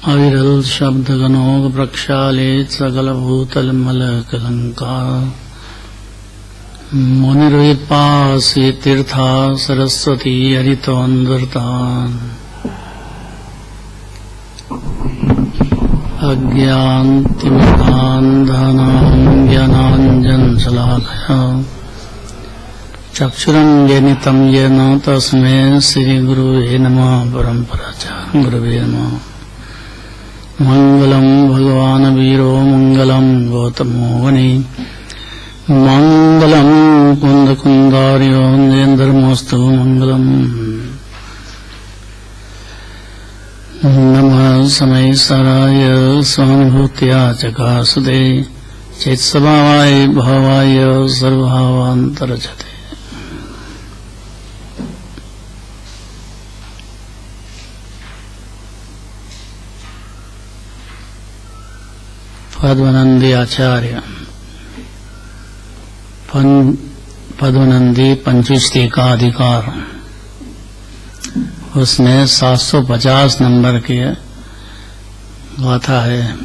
अविरल शब्दगणोग प्रक्षालेत सकलभूतलमलकलङ्कार मुनिर्विपासी तीर्था सरस्वती हरितोऽन्वृतान् अज्ञानतिमिरान्धनां ज्ञानाञ्जनशलाकया चक्षुरुन्मीलितं येन तस्मै श्रीगुरुवे नमः। परमपराचार्य गुरुवे नमः। मंगलम भगवान वीरो मंगलम गौतमो वनि मंगलम कुंद कुंदार्यो नेन्द्रमोस्तु मंगलम। नमः समय सराय स्वानुभूत्या चकासुदे चेत्स्वभावाय भावाय सर्वभावान्तरजते। पद्मनंदी आचार्य पद्मनंदी पंचविंशति का अधिकार, उसने 750 नंबर की गाथा है।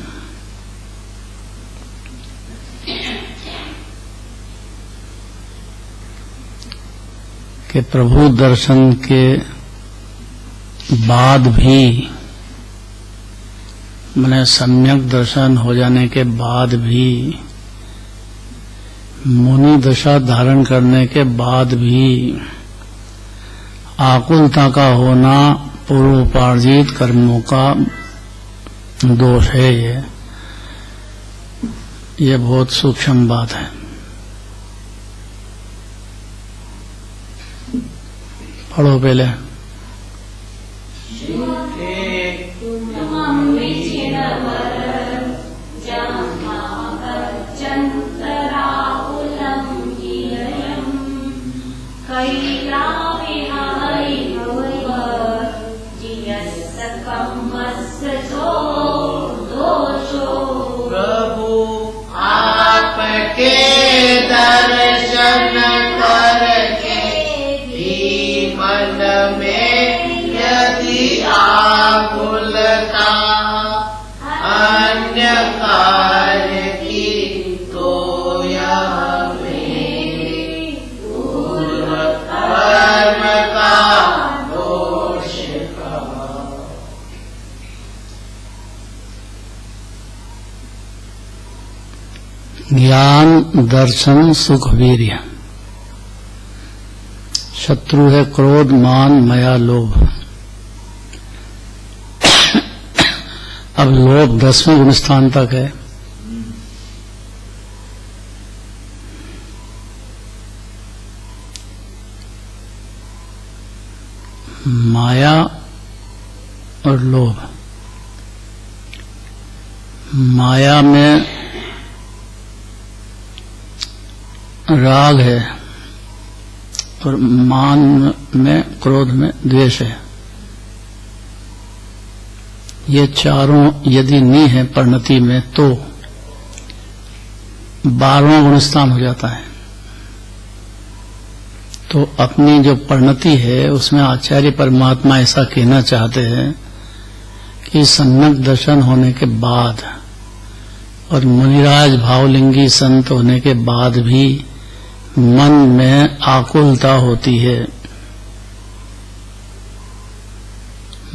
कि प्रभु दर्शन के बाद भी, मैंने सम्यक दर्शन हो जाने के बाद भी, मुनि दशा धारण करने के बाद भी आकुलता का होना पूर्वोपार्जित कर्मों का दोष है। ये बहुत सूक्ष्म बात है। पढ़ो पहले। प्रभु आपके दर्शन करके भी मन में यदि आकुलता अन्य कार्य की, तो यह मेरे पूर्व कर्म का दोष कहा। ज्ञान दर्शन सुख वीर्य। शत्रु है क्रोध मान मया लोभ। अब लोभ 10वें गुण स्थान तक है। माया और लोभ। माया में राग है और मान में, क्रोध में द्वेष है। ये चारों यदि नहीं है परिणति में, तो 12वां गुणस्थान हो जाता है। तो अपनी जो परिणति है उसमें आचार्य परमात्मा ऐसा कहना चाहते हैं कि सम्यक दर्शन होने के बाद और मुनिराज भावलिंगी संत होने के बाद भी मन में आकुलता होती है।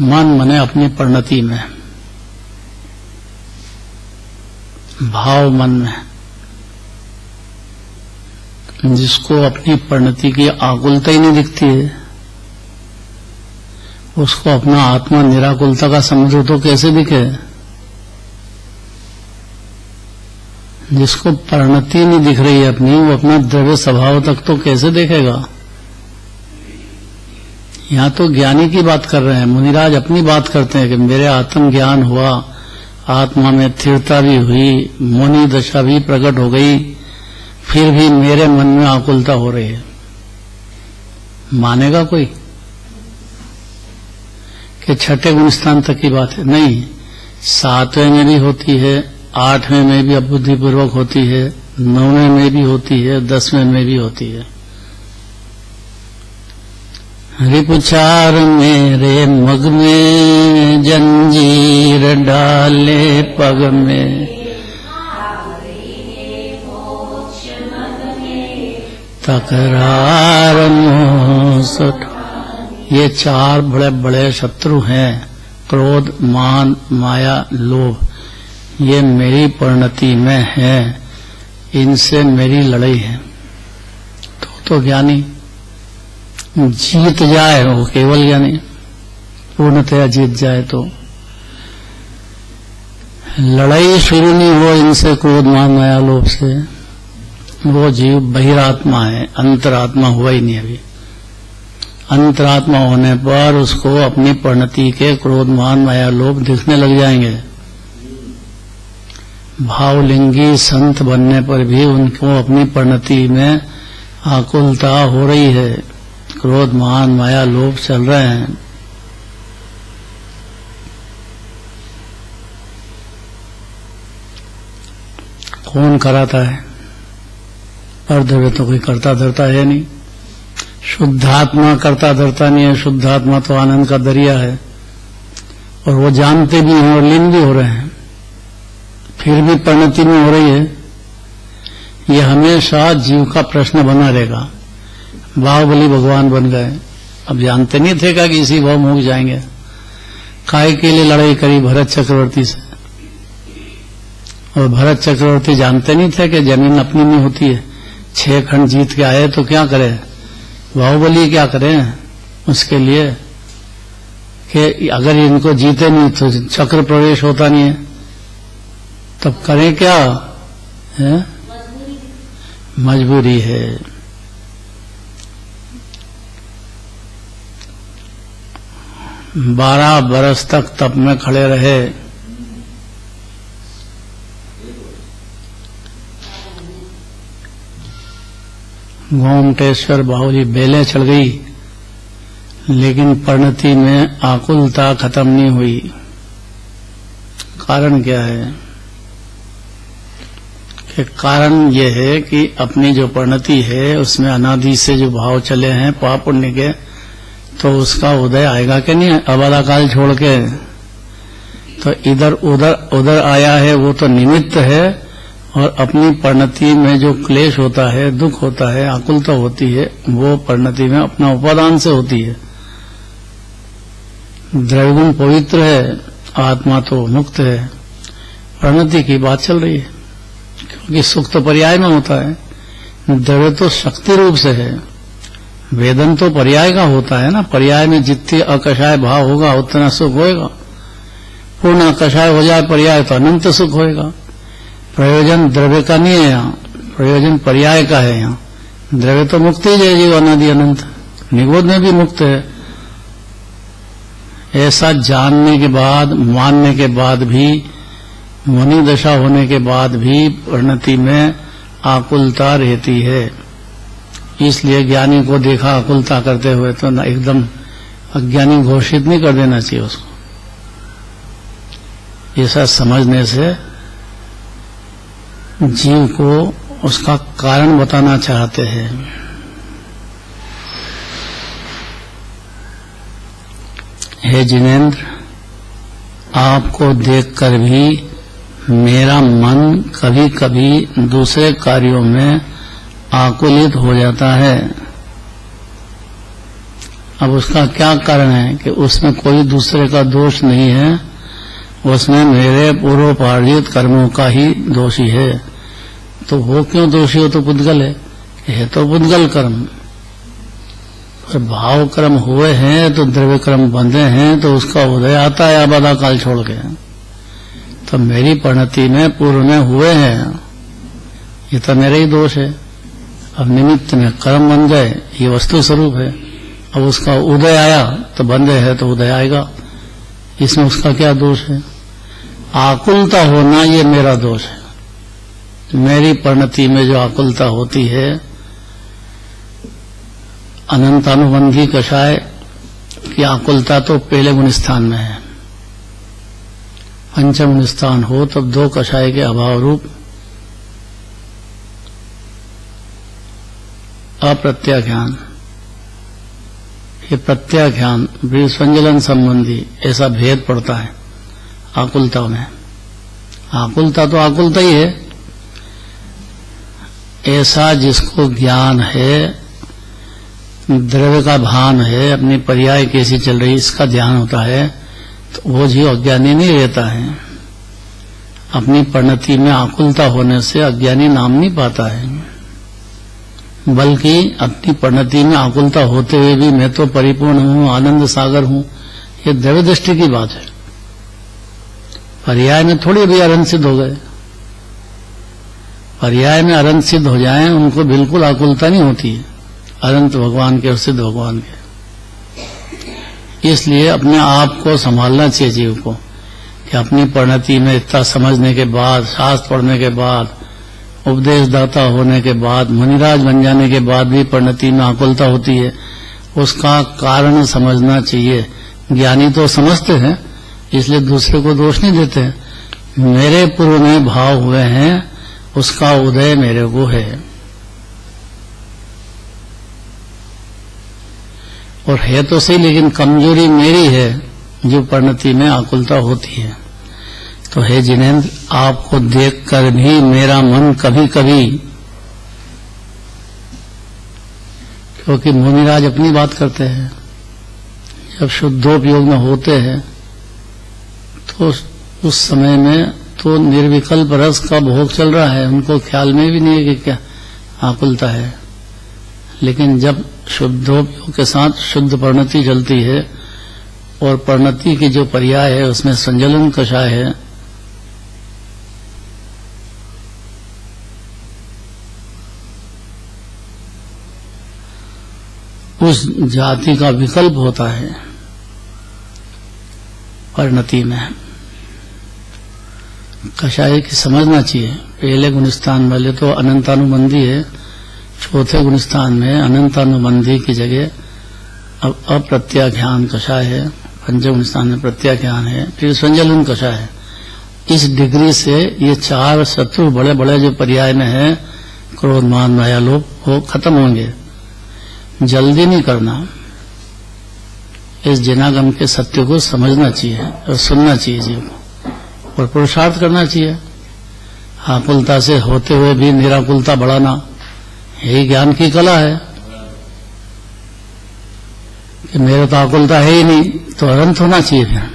मन मने अपनी परिणति में, भाव मन में। जिसको अपनी परिणति की आकुलता ही नहीं दिखती है, उसको अपना आत्मा निराकुलता का समझो तो कैसे दिखे। जिसको परिणति नहीं दिख रही है अपनी, वो अपना द्रव्य स्वभाव तक तो कैसे देखेगा। यहाँ तो ज्ञानी की बात कर रहे हैं। मुनिराज अपनी बात करते हैं कि मेरे आत्मज्ञान हुआ, आत्मा में स्थिरता भी हुई, मुनि दशा भी प्रकट हो गई, फिर भी मेरे मन में आकुलता हो रही है। मानेगा कोई कि 6ठे गुणस्थान तक की बात है? नहीं, 7वें में भी होती है, 8वें में भी अबुद्धिपूर्वक होती है, 9वें में भी होती है, 10वें में भी होती है। रिपुचार मेरे मग में जंजीर डाले पग में, तकरार मोह सुठ। ये चार बड़े बड़े शत्रु हैं, क्रोध, मान, माया, लोभ। ये मेरी परिणति में है, इनसे मेरी लड़ाई है। तो ज्ञानी जीत जाए वो केवल ज्ञानी, पूर्णतया जीत जाए तो लड़ाई शुरू नहीं हो इनसे, क्रोध, मान, माया, लोभ से, वो जीव बहिरात्मा है, अंतरात्मा हुआ ही नहीं अभी। अंतरात्मा होने पर उसको अपनी परिणति के क्रोध, मान, माया, लोभ दिखने लग जाएंगे। भावलिंगी संत बनने पर भी उनको अपनी परिणति में आकुलता हो रही है, क्रोध, मान, माया, लोभ चल रहे हैं। कौन कराता है? पर द्रव्य तो कोई करता धरता है नहीं। शुद्धात्मा करता धरता नहीं है। शुद्धात्मा तो आनंद का दरिया है, और वो जानते भी हैं और लीन भी हो रहे हैं, फिर भी परिणति में हो रही है। ये हमेशा जीव का प्रश्न बना रहेगा। बाहुबली भगवान बन गए, अब जानते नहीं थे कि इसी भाव मुक जाएंगे। काय के लिए लड़ाई करी भरत चक्रवर्ती से, और भरत चक्रवर्ती जानते नहीं थे कि जमीन अपनी नहीं होती है। 6 खंड जीत के आए तो क्या करे, बाहुबली क्या करें उसके लिए कि अगर इनको जीते नहीं तो चक्र प्रवेश होता नहीं है, तब करें क्या है? मजबूरी है। बारह बरस तक तप में खड़े रहे, गोमटेश्वर बाहुली बेलें चढ़ गई, लेकिन परिणति में आकुलता खत्म नहीं हुई। कारण क्या है? कि कारण यह है कि अपनी जो परिणति है उसमें अनादि से जो भाव चले हैं पाप पुण्य के, तो उसका उदय आएगा कि नहीं? अबाधा काल छोड़ के तो इधर उधर आया है, वो तो निमित्त है। और अपनी परिणति में जो क्लेश होता है, दुख होता है, आकुलता होती है, वो परिणति में अपना उपादान से होती है। द्रव्यगुण पवित्र है, आत्मा तो मुक्त है। परिणति की बात चल रही है, क्योंकि सुख तो पर्याय में होता है, द्रव्य तो शक्ति रूप से है। वेदन तो पर्याय का होता है ना, पर्याय में जितनी अकषाय भाव होगा उतना सुख होएगा। पूर्ण अकषाय हो जाए पर्याय तो अनंत सुख होएगा। प्रयोजन द्रव्य का नहीं है यहाँ, प्रयोजन पर्याय का है यहाँ। द्रव्य तो मुक्त ही है, जीव अनादि अनंत, निगोद में भी मुक्त है। ऐसा जानने के बाद, मानने के बाद भी, मुनि दशा होने के बाद भी परिणति में आकुलता रहती है। इसलिए ज्ञानी को देखा आकुलता करते हुए तो ना एकदम अज्ञानी घोषित नहीं कर देना चाहिए उसको। ऐसा समझने से जीव को उसका कारण बताना चाहते हैं। हे जिनेंद्र, आपको देखकर भी मेरा मन कभी कभी दूसरे कार्यों में आकुलित हो जाता है। अब उसका क्या कारण है? कि उसमें कोई दूसरे का दोष नहीं है, उसमें मेरे पूर्वोपार्जित कर्मों का ही दोषी है। तो वो क्यों दोषी हो? तो पुद्गल है तो पुद्गल कर्म। पर भाव कर्म हुए हैं तो द्रव्य कर्म बंधे हैं, तो उसका उदय आता है आबादा काल छोड़ के। तो मेरी परिणति में पूर्व में हुए हैं, ये तो मेरा ही दोष है। अब निमित्त में कर्म बन गए, ये वस्तु स्वरूप है। अब उसका उदय आया तो बंधे है तो उदय आएगा, इसमें उसका क्या दोष है? आकुलता होना ये मेरा दोष है। मेरी परिणति में जो आकुलता होती है, अनंतानुबंधी कषाय की आकुलता तो पहले गुण स्थान में है। पंचम गुण स्थान हो तब 2 कषाय के अभाव रूप अप्रत्याख्यान, ये प्रत्याख्यान विसंजलन संबंधी ऐसा भेद पड़ता है। आकुलता में। आकुलता तो आकुलता ही है। ऐसा जिसको ज्ञान है, द्रव्य का भान है, अपनी पर्याय कैसी चल रही इसका ध्यान होता है, तो वो जीव अज्ञानी नहीं रहता है। अपनी परिणति में आकुलता होने से अज्ञानी नाम नहीं पाता है, बल्कि अपनी परिणति में आकुलता होते हुए भी मैं तो परिपूर्ण हूं, आनंद सागर हूं, ये द्रव्य दृष्टि की बात है। पर्याय में थोड़ी भी अरंत सिद्ध हो गए। पर्याय में अरंत सिद्ध हो जाएं, उनको बिल्कुल आकुलता नहीं होती है, अनंत भगवान के और सिद्ध भगवान के। इसलिए अपने आप को संभालना चाहिए जीव को, कि अपनी परिणति में इतना समझने के बाद, शास्त्र पढ़ने के बाद, उपदेशदाता होने के बाद, मुनिराज बन जाने के बाद भी परिणति में आकुलता होती है, उसका कारण समझना चाहिए। ज्ञानी तो समझते हैं, इसलिए दूसरे को दोष नहीं देते हैं। मेरे पूर्व में भाव हुए हैं, उसका उदय मेरे को है, और है तो सही, लेकिन कमजोरी मेरी है जो परिणति में आकुलता होती है। तो हे जिनेंद्र, आपको देखकर भी मेरा मन कभी कभी, क्योंकि मुनिराज अपनी बात करते हैं, जब शुद्धोपयोग में होते हैं तो उस समय में तो निर्विकल्प रस का भोग चल रहा है, उनको ख्याल में भी नहीं है कि क्या आकुलता है। लेकिन जब शुद्धोपयोग के साथ शुद्ध परिणति चलती है, और परिणति की जो पर्याय है उसमें संजलन कषाय है, उस जाति का विकल्प होता है परिणति में। कषाय की समझना चाहिए। पहले गुणस्थान वाले तो अनंतानुबंधी है, चौथे गुणस्थान में अनंतानुबंधी की जगह अब अप्रत्याख्यान कषाय है, पंचम गुणस्थान में प्रत्याख्यान है, फिर संजलन कषाय है। इस डिग्री से ये चार शत्रु बड़े बड़े जो पर्याय में है, क्रोध मान माया लोभ, वो खत्म होंगे। जल्दी नहीं करना, इस जिनागम के सत्य को समझना चाहिए और सुनना चाहिए जीव को, और पुरुषार्थ करना चाहिए। आकुलता से होते हुए भी निराकुलता बढ़ाना, यही ज्ञान की कला है। कि मेरे तो आकुलता है ही नहीं, तो अनंत होना चाहिए फिर।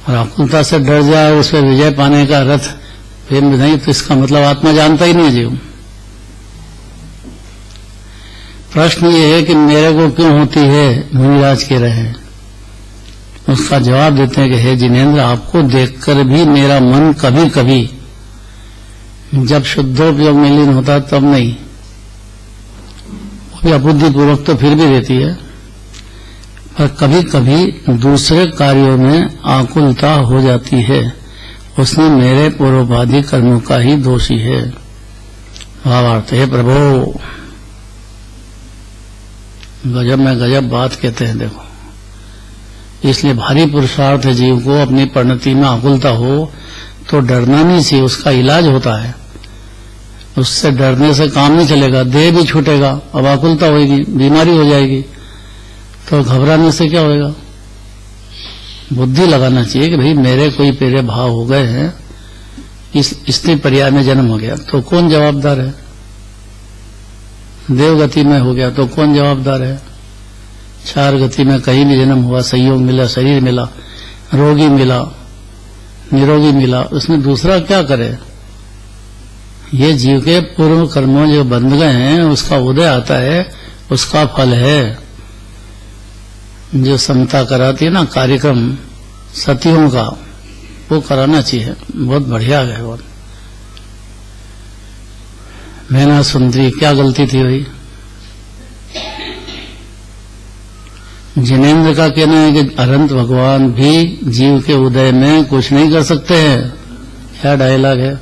और आकुलता से डर जाए, उस पर विजय पाने का रथ फिर नहीं, तो इसका मतलब आत्मा जानता ही नहीं जीव। प्रश्न ये है कि मेरे को क्यों होती है, मुनिराज कह रहे हैं। उसका जवाब देते हैं कि हे जिनेंद्र, आपको देखकर भी मेरा मन कभी कभी, जब शुद्धोपयोग में लीन होता तब नहीं, वो भी अबुद्धिपूर्वक तो फिर भी रहती है, पर कभी कभी दूसरे कार्यों में आकुलता हो जाती है। उसने मेरे पूर्वोपाधि कर्मों का ही दोषी है। भावार्थ है प्रभु, गजब में गजब बात कहते हैं। देखो, इसलिए भारी पुरुषार्थ है जीव को, अपनी परिणति में आकुलता हो तो डरना नहीं चाहिए, उसका इलाज होता है। उससे डरने से काम नहीं चलेगा, देह भी छूटेगा, अब आकुलता होगी, बीमारी हो जाएगी, तो घबराने से क्या होगा। बुद्धि लगाना चाहिए कि भाई मेरे कोई पेरे भाव हो गए हैं, इस स्त्री पर्याय में जन्म हो गया तो कौन जवाबदार है, देवगति में हो गया तो कौन जवाबदार है, चार गति में कहीं भी जन्म हुआ, संयोग मिला, शरीर मिला, रोगी मिला, निरोगी मिला, उसमें दूसरा क्या करे। ये जीव के पूर्व कर्मों जो बंध गए हैं, उसका उदय आता है, उसका फल है। जो समता कराती है ना कार्यक्रम सतियों का, वो कराना चाहिए। बहुत बढ़िया है। बहुत मैना सुंदरी, क्या गलती थी भाई। जिनेंद्र का कहना है कि अनंत भगवान भी जीव के उदय में कुछ नहीं कर सकते हैं। क्या डायलॉग है।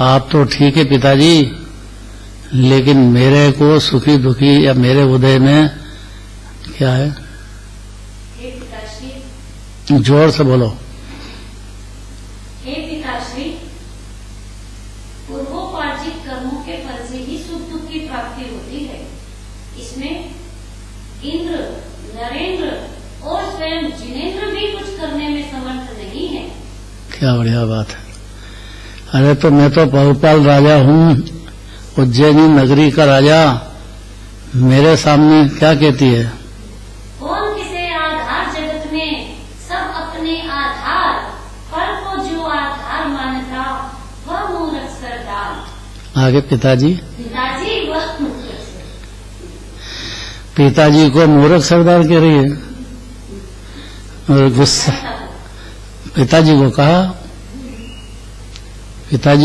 आप तो ठीक है पिताजी, लेकिन मेरे को सुखी दुखी या मेरे उदय में क्या है, जोर से बोलो। हे पिताश्री, पूर्वोपार्जित कर्मों के फल से ही सुख दुख की प्राप्ति होती है। इसमें इंद्र, नरेंद्र और स्वयं जिनेंद्र भी कुछ करने में समर्थ नहीं क्या बढ़िया बात है। अरे तो मैं तो बहुपाल राजा हूँ, उज्जैनी नगरी का राजा, मेरे सामने क्या कहती है? कौन किसे आधार जगत में, सब अपने आधार, पर को जो आधार मानता वह मूर्ख सरदार। आगे पिताजी पिताजी वह मूर्ख सरदार। पिताजी को मूर्ख सरदार कह रही है और गुस्सा। पिताजी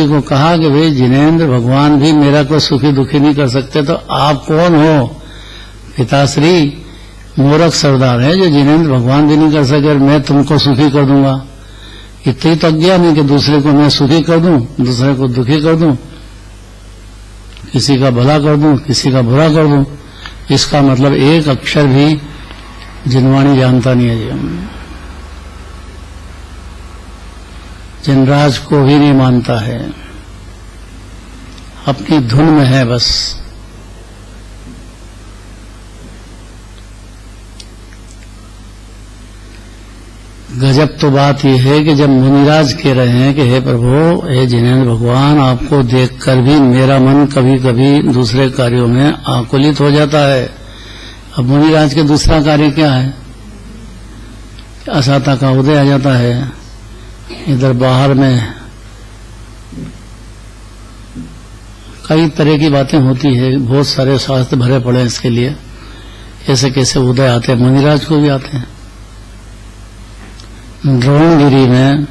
को कहा कि भाई जिनेंद्र भगवान भी मेरा को सुखी दुखी नहीं कर सकते, तो आप कौन हो? पिताश्री मूर्ख सरदार है जो जिनेंद्र भगवान भी नहीं कर सके और मैं तुमको सुखी कर दूंगा। इतनी तो अज्ञान है कि दूसरे को मैं सुखी कर दूं, दूसरे को दुखी कर दूं, किसी का भला कर दूं, किसी का बुरा कर दूं। इसका मतलब एक अक्षर भी जिनवाणी जानता नहीं है जी। जिनराज को भी नहीं मानता है, अपनी धुन में है बस। गजब तो बात यह है कि जब मुनिराज कह रहे हैं कि हे प्रभु, हे जिनेंद्र भगवान, आपको देखकर भी मेरा मन कभी कभी दूसरे कार्यों में आकुलित हो जाता है। अब मुनिराज के दूसरा कार्य क्या है? असाता का उदय आ जाता है। इधर बाहर में कई तरह की बातें होती है, बहुत सारे शास्त्र भरे पड़े हैं इसके लिए, कैसे कैसे उदय आते हैं। मुनिराज को भी आते हैं। द्रोणगिरी में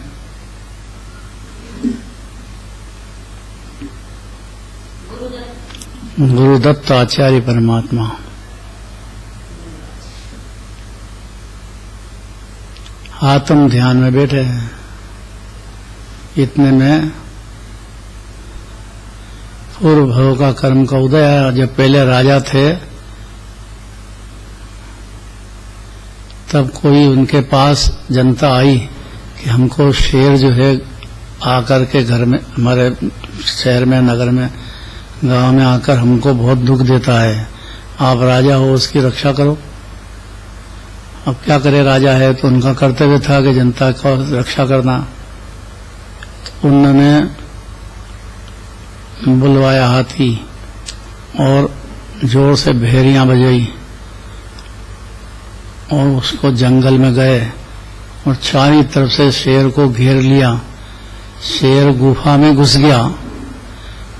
गुरुदत्त आचार्य परमात्मा आत्म ध्यान में बैठे हैं। इतने में पूर्व भव का कर्म का उदय आया। जब पहले राजा थे तब कोई उनके पास जनता आई कि हमको शेर जो है आकर के घर में, हमारे शहर में, नगर में, गांव में आकर हमको बहुत दुख देता है, आप राजा हो उसकी रक्षा करो। अब क्या करे, राजा है तो उनका कर्तव्य था कि जनता का रक्षा करना। तो उन्होंने बुलवाया हाथी और जोर से भेड़ियां बजाई और उसको जंगल में गए और चारों तरफ से शेर को घेर लिया। शेर गुफा में घुस गया।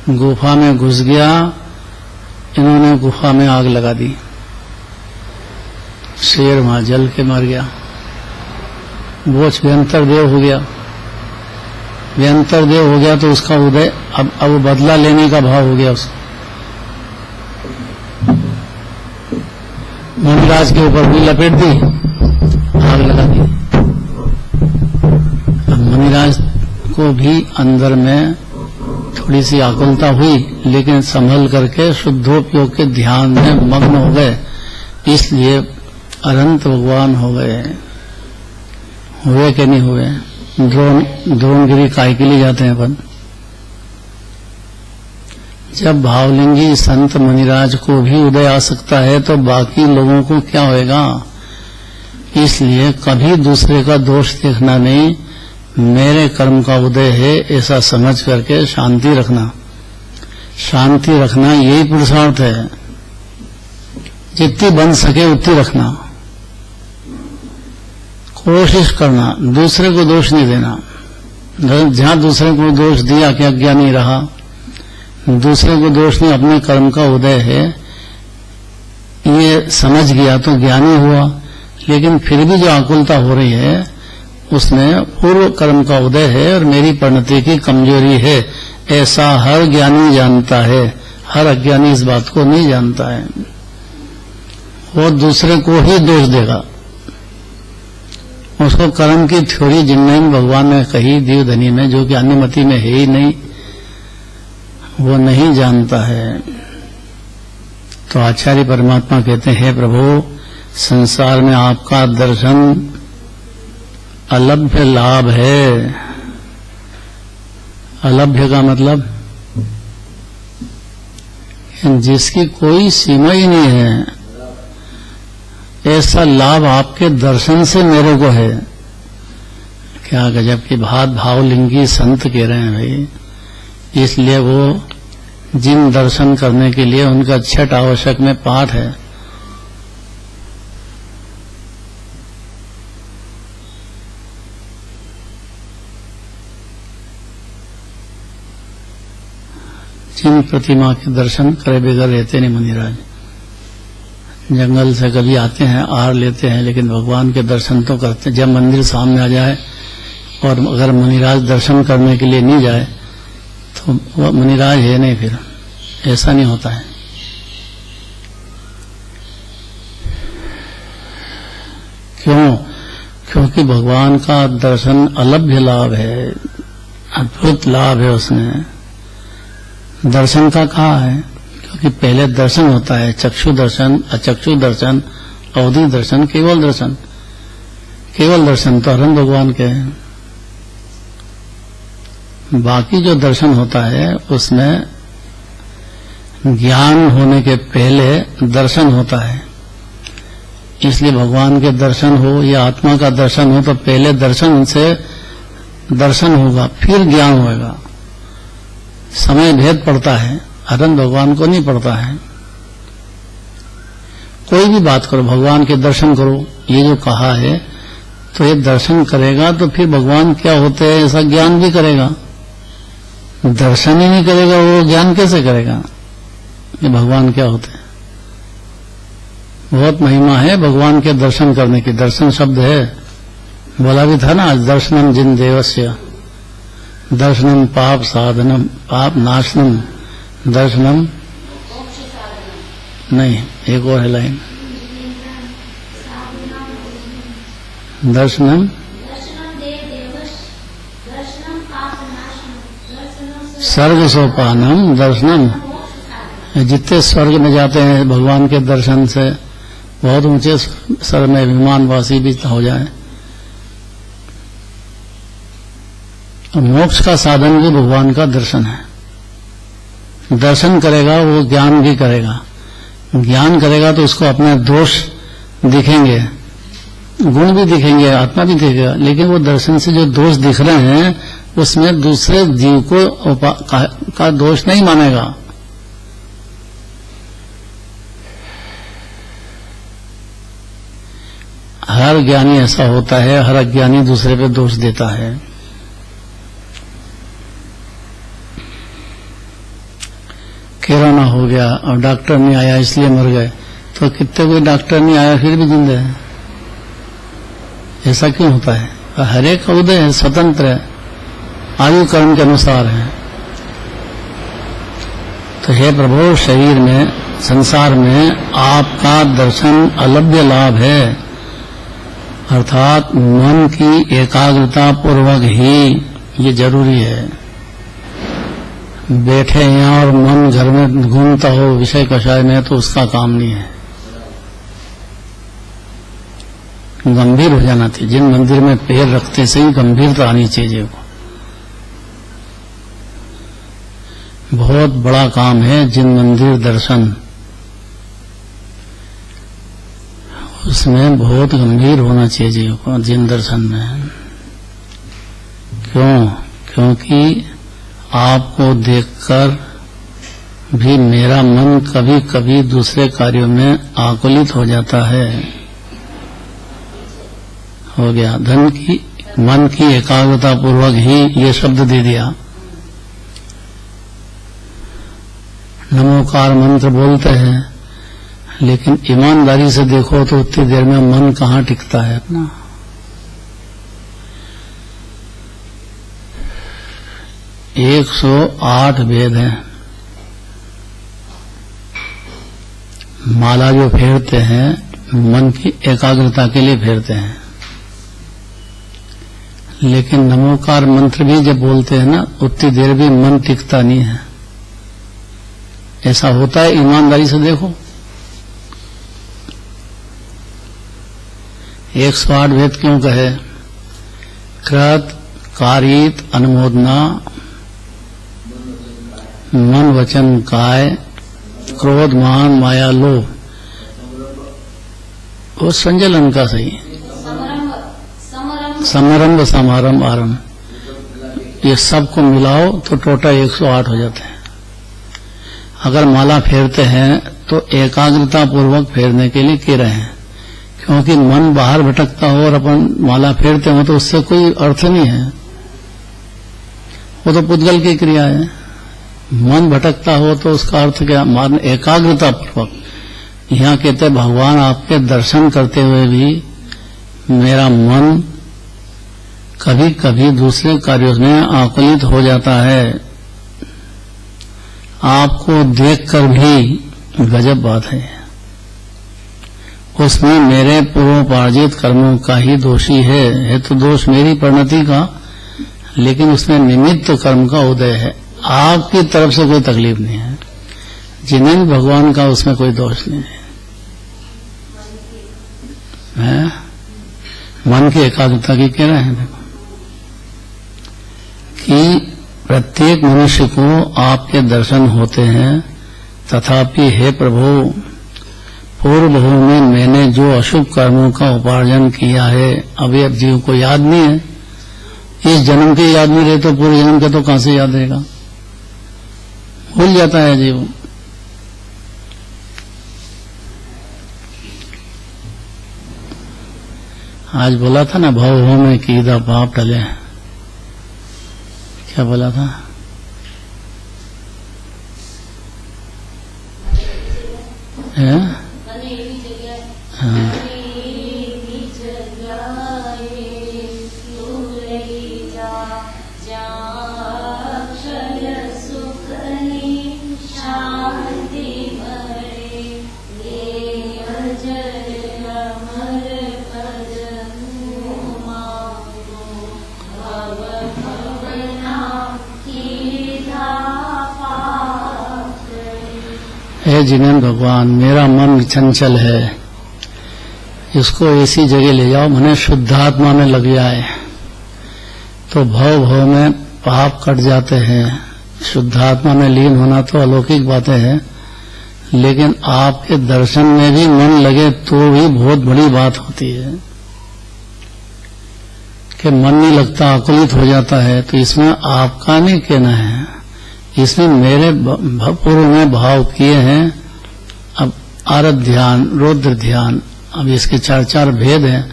गुफा में घुस गया, इन्होंने गुफा में आग लगा दी। शेर वहां जल के मर गया। वो व्यंतर देव हो गया। व्यंतर देव हो गया तो उसका उदय अब बदला लेने का भाव हो गया उसका। मुनिराज के ऊपर भी लपेट दी, आग लगा दी। अब मुनिराज को भी अंदर में थोड़ी सी आकुलता हुई, लेकिन संभल करके शुद्धोपयोग के ध्यान में मग्न हो गए, इसलिए अनंत भगवान हो गए। हुए कि नहीं हुए? द्रोणगिरी काय के लिए जाते हैं अपन? जब भावलिंगी संत मुनिराज को भी उदय आ सकता है तो बाकी लोगों को क्या होएगा? इसलिए कभी दूसरे का दोष देखना नहीं, मेरे कर्म का उदय है ऐसा समझ करके शांति रखना। शांति रखना यही पुरुषार्थ है। जितनी बन सके उतनी रखना, कोशिश करना, दूसरे को दोष नहीं देना। जहां दूसरे को दोष दिया कि अज्ञानी रहा, दूसरे को दोष नहीं, अपने कर्म का उदय है ये समझ गया तो ज्ञानी हुआ। लेकिन फिर भी जो आकुलता हो रही है उसमें पूर्व कर्म का उदय है और मेरी परिणति की कमजोरी है, ऐसा हर ज्ञानी जानता है। हर अज्ञानी इस बात को नहीं जानता है। वो दूसरे को ही दोष देगा। उसको कर्म की थ्योरी जिनमें भगवान ने कही दीवधनी में, जो कि अन्यमति में है ही नहीं, वो नहीं जानता है। तो आचार्य परमात्मा कहते हैं, प्रभु संसार में आपका दर्शन अलभ्य लाभ है। अलभ्य का मतलब जिसकी कोई सीमा ही नहीं है, ऐसा लाभ आपके दर्शन से मेरे को है। क्या गजब की बात भावलिंगी संत कह रहे हैं भाई। इसलिए वो जिन दर्शन करने के लिए उनका छठ आवश्यक में पाठ है। जिन प्रतिमा के दर्शन करे बगैर रहते नहीं मुनिराज। जंगल से कभी आते हैं, आहार लेते हैं, लेकिन भगवान के दर्शन तो करते हैं। जब मंदिर सामने आ जाए और अगर मुनिराज दर्शन करने के लिए नहीं जाए तो वह मुनिराज है नहीं, फिर ऐसा नहीं होता है। क्यों? क्योंकि भगवान का दर्शन अलभ्य लाभ है, अद्भुत लाभ है उसमें। दर्शन का कहा है? क्योंकि पहले दर्शन होता है, चक्षु दर्शन, अचक्षु दर्शन, अवधि दर्शन, केवल दर्शन। केवल दर्शन तो अरहंत भगवान के हैं। बाकी जो दर्शन होता है उसमें ज्ञान होने के पहले दर्शन होता है। इसलिए भगवान के दर्शन हो या आत्मा का दर्शन हो तो पहले दर्शन से दर्शन होगा, फिर ज्ञान होगा। समय भेद पड़ता है, अरहंत भगवान को नहीं पड़ता है। कोई भी बात करो, भगवान के दर्शन करो, ये जो कहा है, तो ये दर्शन करेगा तो फिर भगवान क्या होते हैं ऐसा ज्ञान भी करेगा। दर्शन ही नहीं करेगा वो ज्ञान कैसे करेगा ये भगवान क्या होते हैं। बहुत महिमा है भगवान के दर्शन करने की। दर्शन शब्द है, बोला भी था ना आज, दर्शनम जिन देवस्य, दर्शनम पाप साधनम, पाप नाशनम, दर्शनम नहीं, एक और है लाइन, दर्शनम स्वर्ग सोपानम, दर्शनम। जितने स्वर्ग में जाते हैं भगवान के दर्शन से, बहुत ऊंचे स्वर्ग में विमानवासी भी हो जाए। मोक्ष का साधन भी भगवान का दर्शन है। दर्शन करेगा वो ज्ञान भी करेगा। ज्ञान करेगा तो उसको अपने दोष दिखेंगे, गुण भी दिखेंगे, आत्मा भी दिखेगा। लेकिन वो दर्शन से जो दोष दिख रहे हैं उसमें दूसरे जीव को का दोष नहीं मानेगा। हर ज्ञानी ऐसा होता है, हर अज्ञानी दूसरे पे दोष देता है। कोरोना हो गया और डॉक्टर नहीं आया इसलिए मर गए, तो कितने कोई डॉक्टर नहीं आया फिर भी जिंदा है। ऐसा क्यों होता है? हर एक उदय है, स्वतंत्र है, आयु कर्म के अनुसार है। तो हे प्रभु, शरीर में, संसार में आपका दर्शन अलभ्य लाभ है, अर्थात मन की एकाग्रता पूर्वक ही ये जरूरी है। बैठे यहाँ और मन घर में घूमता हो विषय कषाय में, तो उसका काम नहीं है। गंभीर हो जाना चाहिए। जिन मंदिर में पैर रखते से ही गंभीरता आनी चाहिए को। बहुत बड़ा काम है जिन मंदिर दर्शन, उसमें बहुत गंभीर होना चाहिए जीव को जिन दर्शन में। क्यों? क्योंकि आपको देखकर भी मेरा मन कभी कभी दूसरे कार्यों में आकुलित हो जाता है। हो गया धन की, मन की एकाग्रता पूर्वक ही ये शब्द दे दिया। नमोकार मंत्र बोलते हैं, लेकिन ईमानदारी से देखो तो उतनी देर में मन कहाँ टिकता है अपना। एक 108 वेद हैं। माला जो फेरते हैं मन की एकाग्रता के लिए फेरते हैं, लेकिन नमोकार मंत्र भी जब बोलते हैं ना, उतनी देर भी मन टिकता नहीं है। ऐसा होता है, ईमानदारी से देखो। 108 वेद क्यों कहे? कृत, कारित, अनुमोदना, मन वचन काय, क्रोध, मान, माया, लोभ, वो संजलन का सही, समारंभ समारंभ आरंभ, ये सबको मिलाओ तो टोटल 108 हो जाते हैं। अगर माला फेरते हैं तो एकाग्रता पूर्वक फेरने के लिए कह रहे हैं, क्योंकि मन बाहर भटकता हो और अपन माला फेरते हो तो उससे कोई अर्थ नहीं है, वो तो पुद्गल की क्रिया है। मन भटकता हो तो उसका अर्थ क्या? मान एकाग्रता पूर्वक। यहाँ कहते भगवान आपके दर्शन करते हुए भी मेरा मन कभी कभी दूसरे कार्यों में आकुलित हो जाता है। आपको देखकर भी गजब बात है, उसमें मेरे पूर्वोपार्जित कर्मों का ही दोषी है तो दोष मेरी परिणति का, लेकिन उसमें निमित्त कर्म का उदय है। आपकी तरफ से कोई तकलीफ नहीं है, जिन्हें भी भगवान का उसमें कोई दोष नहीं है। मन की एकाग्रता की कह रहे हैं देखो कि प्रत्येक मनुष्य को आपके दर्शन होते हैं, तथापि हे प्रभु पूर्व भव में मैंने जो अशुभ कर्मों का उपार्जन किया है अभी अब जीव को याद नहीं है। इस जन्म के याद नहीं रहे तो पूर्व जन्म के तो कहां से याद रहेगा? भूल जाता है जीव। आज बोला था ना भव भव में कीदा पाप टले, क्या बोला था? है? हाँ। हे जिनेन्द्र भगवान, मेरा मन चंचल है, इसको ऐसी जगह ले जाओ मने शुद्धात्मा में लग जाए तो भव भव में पाप कट जाते हैं। शुद्धात्मा में लीन होना तो अलौकिक बातें हैं, लेकिन आपके दर्शन में भी मन लगे तो भी बहुत बड़ी बात होती है कि मन नहीं लगता, आकुलित हो जाता है। तो इसमें आपका नहीं कहना है, इसमें मेरे पूर्व में भाव किए हैं। अब आरत ध्यान, रौद्र ध्यान, अब इसके 4 भेद हैं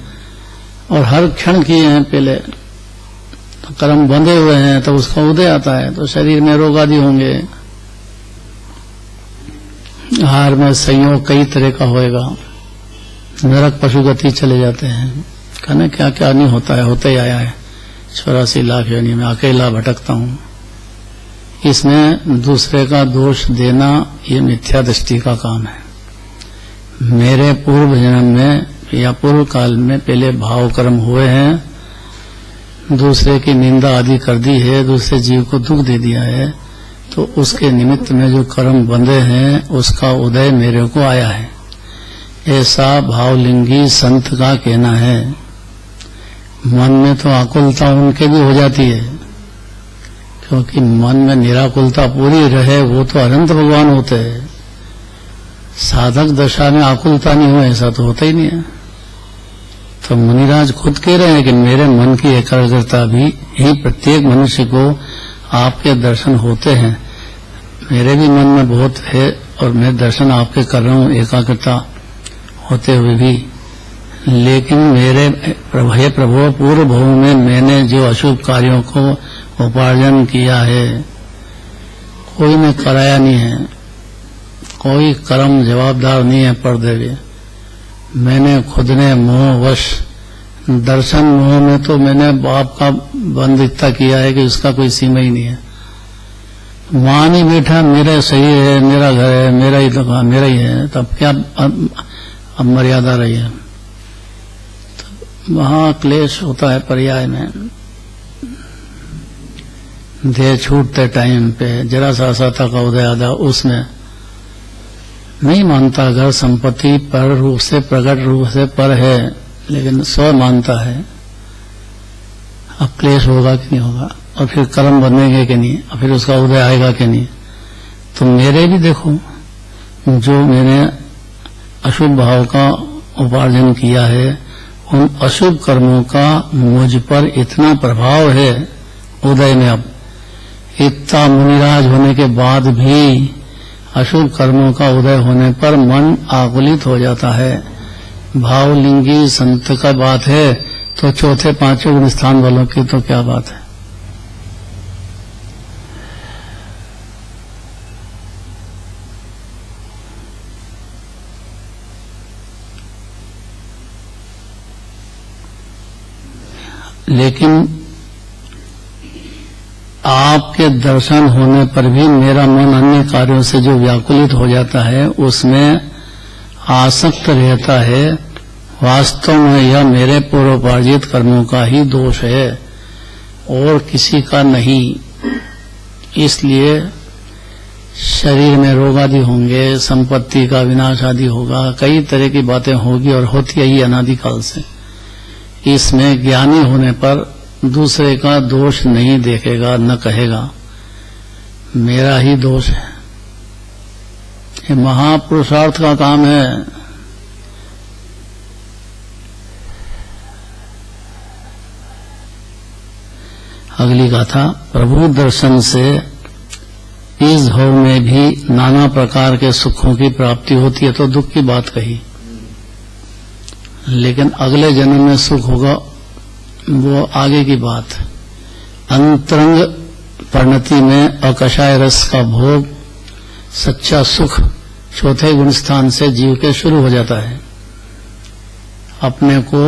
और हर क्षण किए हैं। पहले तो कर्म बंधे हुए हैं तो उसका उदय आता है तो शरीर में रोग आदि होंगे, आहार में संयोग कई तरह का होएगा, नरक पशुगति चले जाते हैं। कहने क्या क्या नहीं होता है, होते ही आया है। 84 लाख योनि में अकेला भटकता हूं। इसमें दूसरे का दोष देना ये मिथ्या दृष्टि का काम है। मेरे पूर्व जन्म में या पूर्व काल में पहले भाव कर्म हुए हैं, दूसरे की निंदा आदि कर दी है, दूसरे जीव को दुख दे दिया है, तो उसके निमित्त में जो कर्म बंधे हैं उसका उदय मेरे को आया है, ऐसा भावलिंगी संत का कहना है। मन में तो आकुलता उनके भी हो जाती है, क्योंकि मन में निराकुलता पूरी रहे वो तो अनंत भगवान होते हैं। साधक दशा में आकुलता नहीं हो ऐसा तो होता ही नहीं है। तो मुनिराज खुद कह रहे हैं कि मेरे मन की एकाग्रता भी ही प्रत्येक मनुष्य को आपके दर्शन होते हैं। मेरे भी मन में बहुत है और मैं दर्शन आपके कर रहा हूँ एकाग्रता होते हुए भी, लेकिन मेरे प्रभु पूर्व भव में मैंने जो अशुभ कार्यों को उपार्जन किया है कोई ने कराया नहीं है, कोई कर्म जवाबदार नहीं है पर्दे में। मैंने खुद ने मोहवश दर्शन मोह में तो मैंने बाप का बंद इतना किया है कि उसका कोई सीमा ही नहीं है। वहां नहीं बैठा, मेरा शरीर है, मेरा घर है, मेरा ही दुकान मेरा ही है, तब क्या अब मर्यादा रही है। वहां क्लेश होता है पर्याय में। देह छूटते टाइम पे जरा सा सत्ता का उदय आधा उसमें नहीं मानता, घर संपत्ति पर रूप से प्रकट रूप से पर है, लेकिन स्व मानता है। अब क्लेश होगा कि नहीं होगा, और फिर कर्म बनेंगे कि नहीं, और फिर उसका उदय आएगा कि नहीं। तो मेरे भी देखो, जो मैंने अशुभ भाव का उपार्जन किया है उन अशुभ कर्मों का मुझ पर इतना प्रभाव है उदय में, अब इतना मुनिराज होने के बाद भी अशुभ कर्मों का उदय होने पर मन आकुलित हो जाता है। भावलिंगी संत का बात है तो चौथे पांचवें गुण स्थान वालों की तो क्या बात है। लेकिन आपके दर्शन होने पर भी मेरा मन अन्य कार्यों से जो व्याकुलित हो जाता है उसमें आसक्त रहता है। वास्तव में यह मेरे पूर्वोपार्जित कर्मों का ही दोष है और किसी का नहीं। इसलिए शरीर में रोग आदि होंगे, संपत्ति का विनाश आदि होगा, कई तरह की बातें होगी और होती है ही अनादिकाल से। इसमें ज्ञानी होने पर दूसरे का दोष नहीं देखेगा, न कहेगा मेरा ही दोष है। ये महापुरुषार्थ का काम है। अगली गाथा, प्रभु दर्शन से इस भव में भी नाना प्रकार के सुखों की प्राप्ति होती है, तो दुख की बात कही। लेकिन अगले जन्म में सुख होगा वो आगे की बात। अंतरंग परिणति में अकषाय रस का भोग, सच्चा सुख चौथे गुण स्थान से जीव के शुरू हो जाता है। अपने को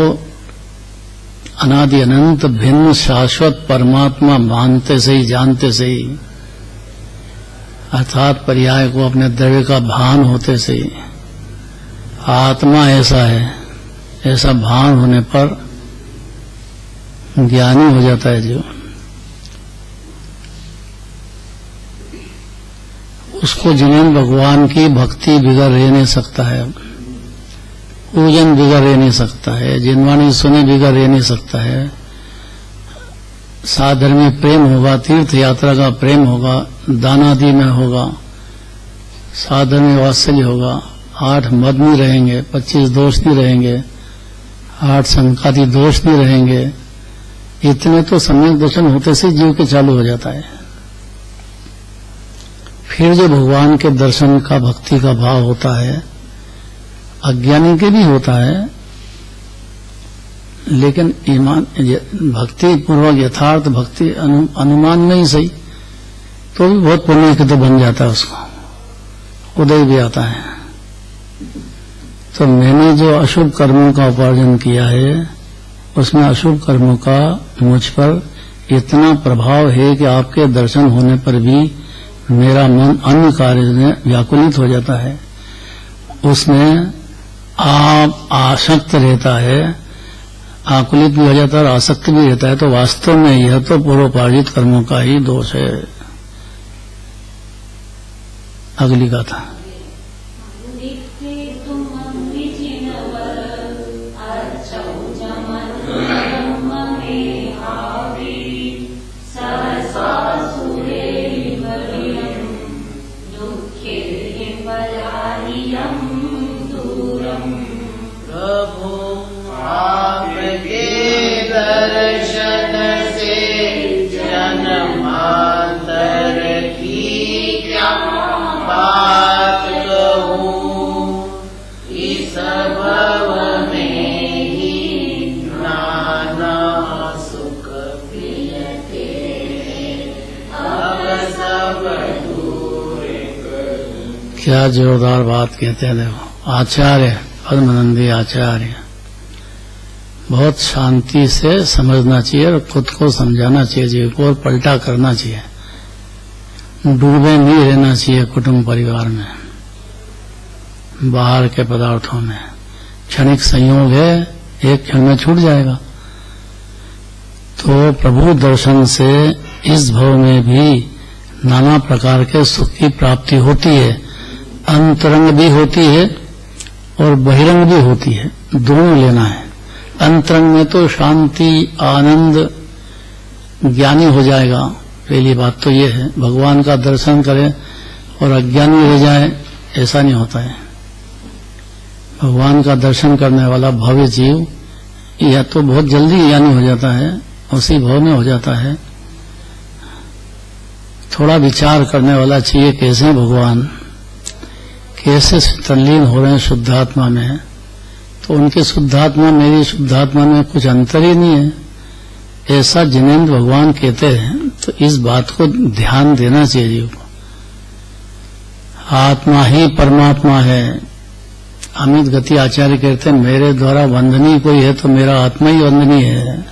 अनादि अनंत भिन्न शाश्वत परमात्मा मानते से ही, जानते से ही, अर्थात पर्याय को अपने द्रव्य का भान होते से ही, आत्मा ऐसा है, ऐसा भान होने पर ज्ञानी हो जाता है जो। उसको जिन्हें भगवान की भक्ति बिगड़ रह नहीं सकता है, पूजन बिगड़ रह नहीं सकता है, जिनवाणी सुने बिगड़ रह नहीं सकता है। साधर्मी प्रेम होगा, तीर्थ यात्रा का प्रेम होगा, दानादि में होगा, साधर्मी वात्सल्य होगा, 8 मद नहीं रहेंगे, 25 दोष नहीं रहेंगे, 8 संकादि दोष नहीं रहेंगे। इतने तो सम्यक दर्शन होते से जीव के चालू हो जाता है। फिर जो भगवान के दर्शन का, भक्ति का भाव होता है, अज्ञानी के भी होता है, लेकिन ईमान भक्ति पूर्वक यथार्थ भक्ति अनुमान में ही सही तो भी बहुत पुण्य के तो बन जाता है, उसको उदय भी आता है। तो मैंने जो अशुभ कर्मों का उपार्जन किया है उसमें अशुभ कर्मों का मुझ पर इतना प्रभाव है कि आपके दर्शन होने पर भी मेरा मन अन्य कार्य में व्याकुलित हो जाता है। उसमें आप आसक्त रहता है, आकुलित भी हो जाता है और आसक्त भी रहता है। तो वास्तव में यह तो पूर्वोपार्जित कर्मों का ही दोष है। अगली गाथा, क्या जोरदार बात कहते हैं। देखो, आचार्य पद्मनंदी आचार्य बहुत शांति से समझना चाहिए और खुद को समझाना चाहिए, जीव को, और पलटा करना चाहिए। डूबे नहीं रहना चाहिए कुटुंब परिवार में, बाहर के पदार्थों में। क्षणिक संयोग है, एक क्षण में छूट जाएगा। तो प्रभु दर्शन से इस भव में भी नाना प्रकार के सुख की प्राप्ति होती है। अंतरंग भी होती है और बहिरंग भी होती है, दोनों लेना है। अंतरंग में तो शांति, आनंद, ज्ञानी हो जाएगा। पहली बात तो ये है, भगवान का दर्शन करे और अज्ञानी रह जाए, ऐसा नहीं होता है। भगवान का दर्शन करने वाला भव्य जीव या तो बहुत जल्दी ज्ञानी हो जाता है, उसी भाव में हो जाता है। थोड़ा विचार करने वाला चाहिए, कैसे भगवान कैसे तल्लीन हो रहे हैं शुद्धात्मा में, तो उनके शुद्धात्मा मेरी शुद्धात्मा में कुछ अंतर ही नहीं है, ऐसा जिनेंद्र भगवान कहते हैं। तो इस बात को ध्यान देना चाहिए जीव को। आत्मा ही परमात्मा है। अमित गति आचार्य कहते हैं, मेरे द्वारा वंदनीय कोई है तो मेरा आत्मा ही वंदनीय है।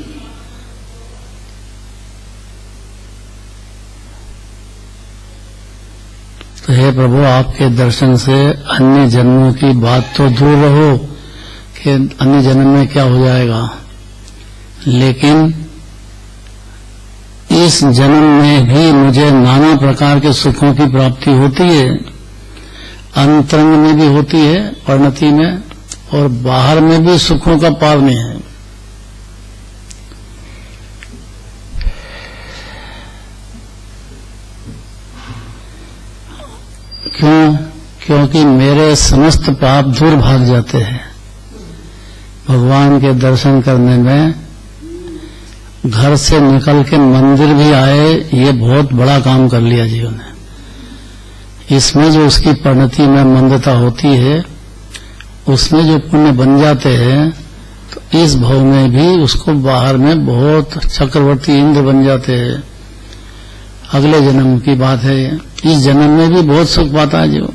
तो हे प्रभु, आपके दर्शन से अन्य जन्मों की बात तो दूर रहो कि अन्य जन्म में क्या हो जाएगा, लेकिन इस जन्म में भी मुझे नाना प्रकार के सुखों की प्राप्ति होती है। अंतरंग में भी होती है, परिणति में, और बाहर में भी सुखों का पार नहीं है। क्यों? क्योंकि मेरे समस्त पाप दूर भाग जाते हैं भगवान के दर्शन करने में। घर से निकल के मंदिर भी आए, ये बहुत बड़ा काम कर लिया जीवन ने। इसमें जो उसकी परिणति में मंदता होती है, उसमें जो पुण्य बन जाते हैं, तो इस भाव में भी उसको बाहर में बहुत चक्रवर्ती इंद्र बन जाते हैं। अगले जन्म की बात है। इस जन्म में भी बहुत सुख पाता है जो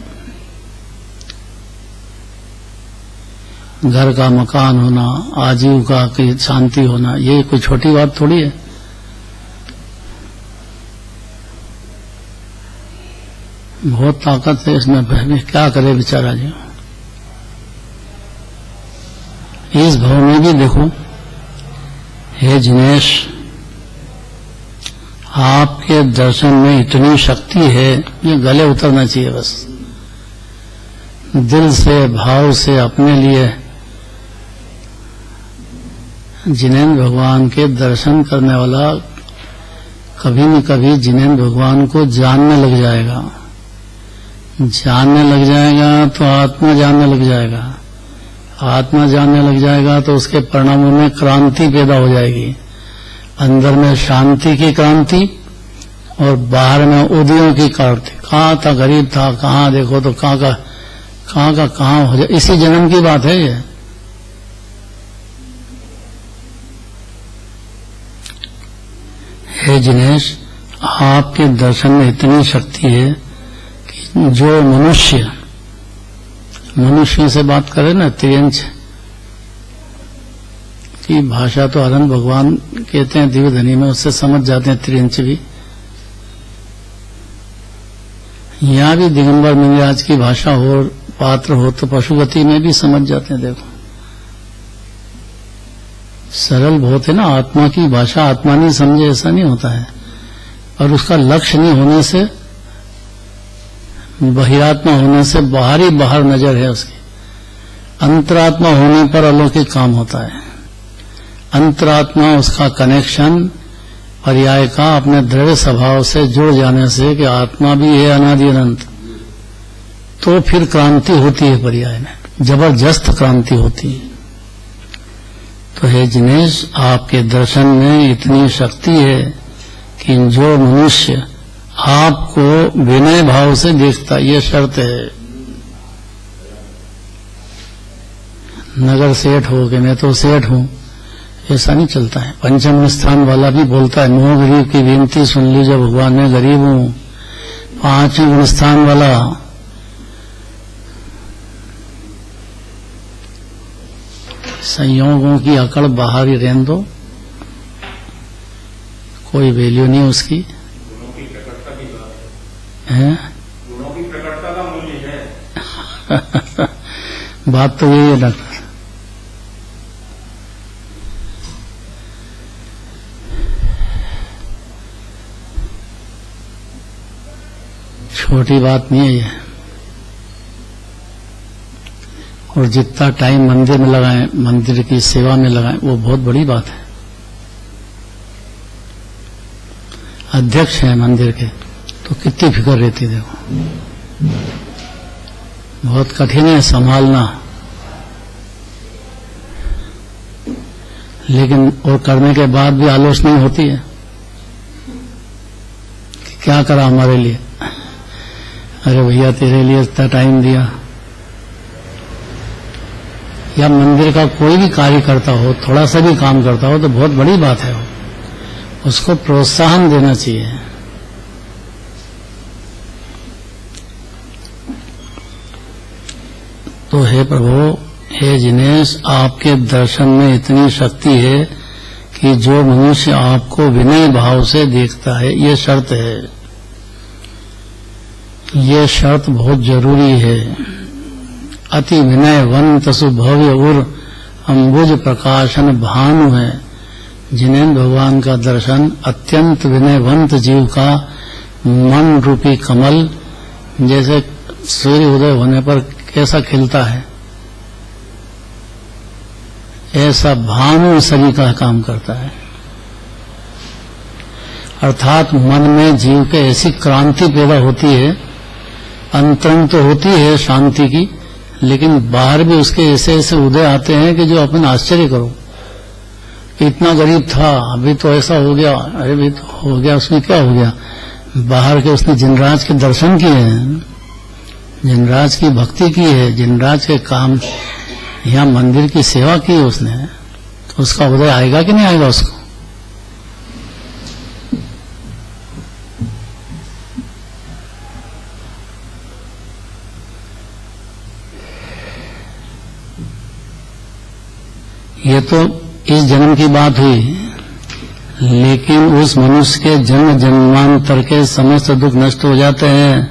घर का मकान होना, आजीविका की शांति होना, ये कोई छोटी बात थोड़ी है। बहुत ताकत है इसमें, क्या करे बेचारा जी। इस भाव में भी देखो, हे जिनेश, आपके दर्शन में इतनी शक्ति है, ये गले उतरना चाहिए बस। दिल से, भाव से अपने लिए जिनेंद्र भगवान के दर्शन करने वाला कभी न कभी जिनेंद्र भगवान को जानने लग जाएगा। जानने लग जाएगा तो आत्मा जानने लग जाएगा। आत्मा जानने लग जाएगा तो उसके परिणामों में क्रांति पैदा हो जाएगी। अंदर में शांति की क्रांति और बाहर में उदयों की क्रांति। कहाँ था, गरीब था, कहाँ देखो तो कहाँ हो जाए। इसी जन्म की बात है ये। हे जिनेश, आपके दर्शन में इतनी शक्ति है कि जो मनुष्य से बात करे ना, त्रियंच की भाषा तो अनंत भगवान कहते हैं दिव्य ध्वनि में, उससे समझ जाते हैं त्रियंच भी। यहाँ भी दिगंबर मुनिराज की भाषा हो, पात्र हो, तो पशुगति में भी समझ जाते हैं। देखो सरल बहुत है ना, आत्मा की भाषा आत्मा नहीं समझे ऐसा नहीं होता है। और उसका लक्ष्य नहीं होने से, बहिरात्मा होने से बाहर नजर है उसकी। अंतरात्मा होने पर अलौकिक काम होता है। अंतरात्मा, उसका कनेक्शन पर्याय का अपने दृढ़ स्वभाव से जुड़ जाने से कि आत्मा भी है अनादि अनंत, तो फिर क्रांति होती है पर्याय में, जबरदस्त क्रांति होती है। तो हे जिनेश, आपके दर्शन में इतनी शक्ति है कि जो मनुष्य आपको विनय भाव से देखता, ये शर्त है। नगर सेठ हो कि मैं तो सेठ हूं, ऐसा नहीं चलता है। पंचम स्थान वाला भी बोलता है, नो गरीब की विनती सुन लीजिए भगवान, मैं गरीब हूं। पांचवें स्थान वाला संयोगों की अकड़ बाहर ही रहने दो, कोई वैल्यू नहीं उसकी। गुणों की प्रकटता की बात है, गुणों की प्रकटता का मूल्य है। बात तो यही है डॉक्टर। छोटी बात नहीं है ये। और जितना टाइम मंदिर में लगाएं, मंदिर की सेवा में लगाएं, वो बहुत बड़ी बात है। अध्यक्ष हैं मंदिर के, तो कितनी फिक्र रहती है। देखो बहुत कठिन है संभालना। लेकिन और करने के बाद भी आलोचना नहीं होती है कि क्या करा हमारे लिए। अरे भैया तेरे लिए इतना टाइम दिया। या मंदिर का कोई भी कार्य करता हो, थोड़ा सा भी काम करता हो तो बहुत बड़ी बात है, उसको प्रोत्साहन देना चाहिए। तो हे प्रभु, हे जिनेश, आपके दर्शन में इतनी शक्ति है कि जो मनुष्य आपको विनय भाव से देखता है, ये शर्त है, ये शर्त बहुत जरूरी है। अति विनयवंत सुभव्य उर अंबुज प्रकाशन भानु है। जिन्हें भगवान का दर्शन अत्यंत विनयवंत जीव का मन रूपी कमल जैसे सूर्य उदय होने पर कैसा खिलता है, ऐसा भानु सभी का काम करता है। अर्थात मन में जीव के ऐसी क्रांति पैदा होती है, अंतरंग तो होती है शांति की, लेकिन बाहर भी उसके ऐसे ऐसे उदय आते हैं कि जो अपन आश्चर्य करो, इतना गरीब था अभी तो ऐसा हो गया, अरे भी तो हो गया, उसमें क्या हो गया। बाहर के उसने जिनराज के दर्शन किए हैं, जिनराज की भक्ति की है, जिनराज के काम, यहाँ मंदिर की सेवा की है उसने, तो उसका उदय आएगा कि नहीं आएगा उसको। ये तो इस जन्म की बात हुई, लेकिन उस मनुष्य के जन्म जन्मांतर के समस्त दुख नष्ट हो जाते हैं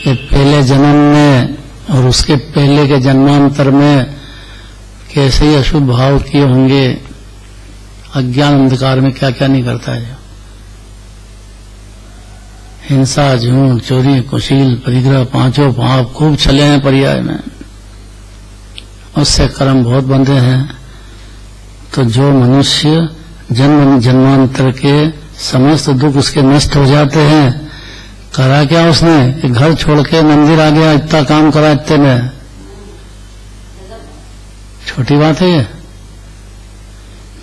कि पहले जन्म में और उसके पहले के जन्मांतर में कैसे ही अशुभ भाव किए होंगे, अज्ञान अंधकार में क्या क्या नहीं करता है। हिंसा, झूठ, चोरी, कुशील, परिग्रह, पांचों पाप खूब चले हैं पर्याय में, उससे कर्म बहुत बंधे हैं। तो जो मनुष्य जन्म जन्मांतर के समस्त दुख उसके नष्ट हो जाते हैं, करा क्या उसने कि घर छोड़ के मंदिर आ गया, इतना काम करा, इतने में छोटी बात है ये।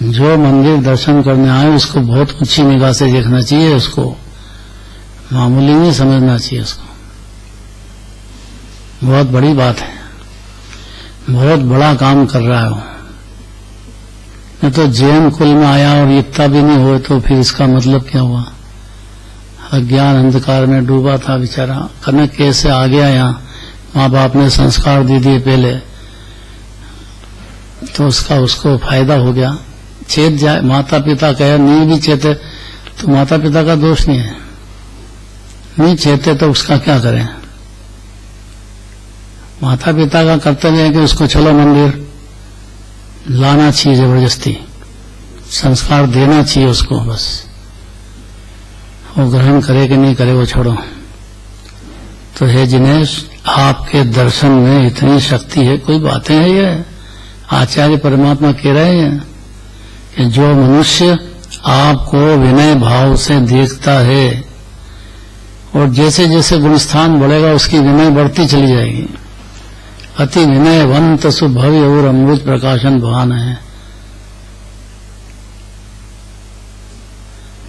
जो मंदिर दर्शन करने आए उसको बहुत ऊंची निगाह से देखना चाहिए, उसको मामूली नहीं समझना चाहिए, उसको बहुत बड़ी बात है, बहुत बड़ा काम कर रहा है वो। नहीं तो जैन कुल में आया और इतना भी नहीं हुए तो फिर इसका मतलब क्या हुआ। अज्ञान अंधकार में डूबा था बेचारा, कनक कैसे आ गया यहाँ, माँ बाप ने संस्कार दे दिए पहले, तो उसका उसको फायदा हो गया। चेत जाए, माता पिता कहे नहीं भी चेते तो माता पिता का दोष नहीं है, नहीं चेते तो उसका क्या करें। माता पिता का कर्तव्य है कि उसको चलो मंदिर लाना चाहिए, जबरदस्ती संस्कार देना चाहिए उसको, बस वो ग्रहण करे कि नहीं करे वो छोड़ो। तो हे जिनेश, आपके दर्शन में इतनी शक्ति है, कोई बातें हैं ये। आचार्य परमात्मा कह रहे हैं कि जो मनुष्य आपको विनय भाव से देखता है और जैसे जैसे गुणस्थान बढ़ेगा उसकी विनय बढ़ती चली जाएगी। अति विनयवंत सुभव्य और अमृत प्रकाशन भान है।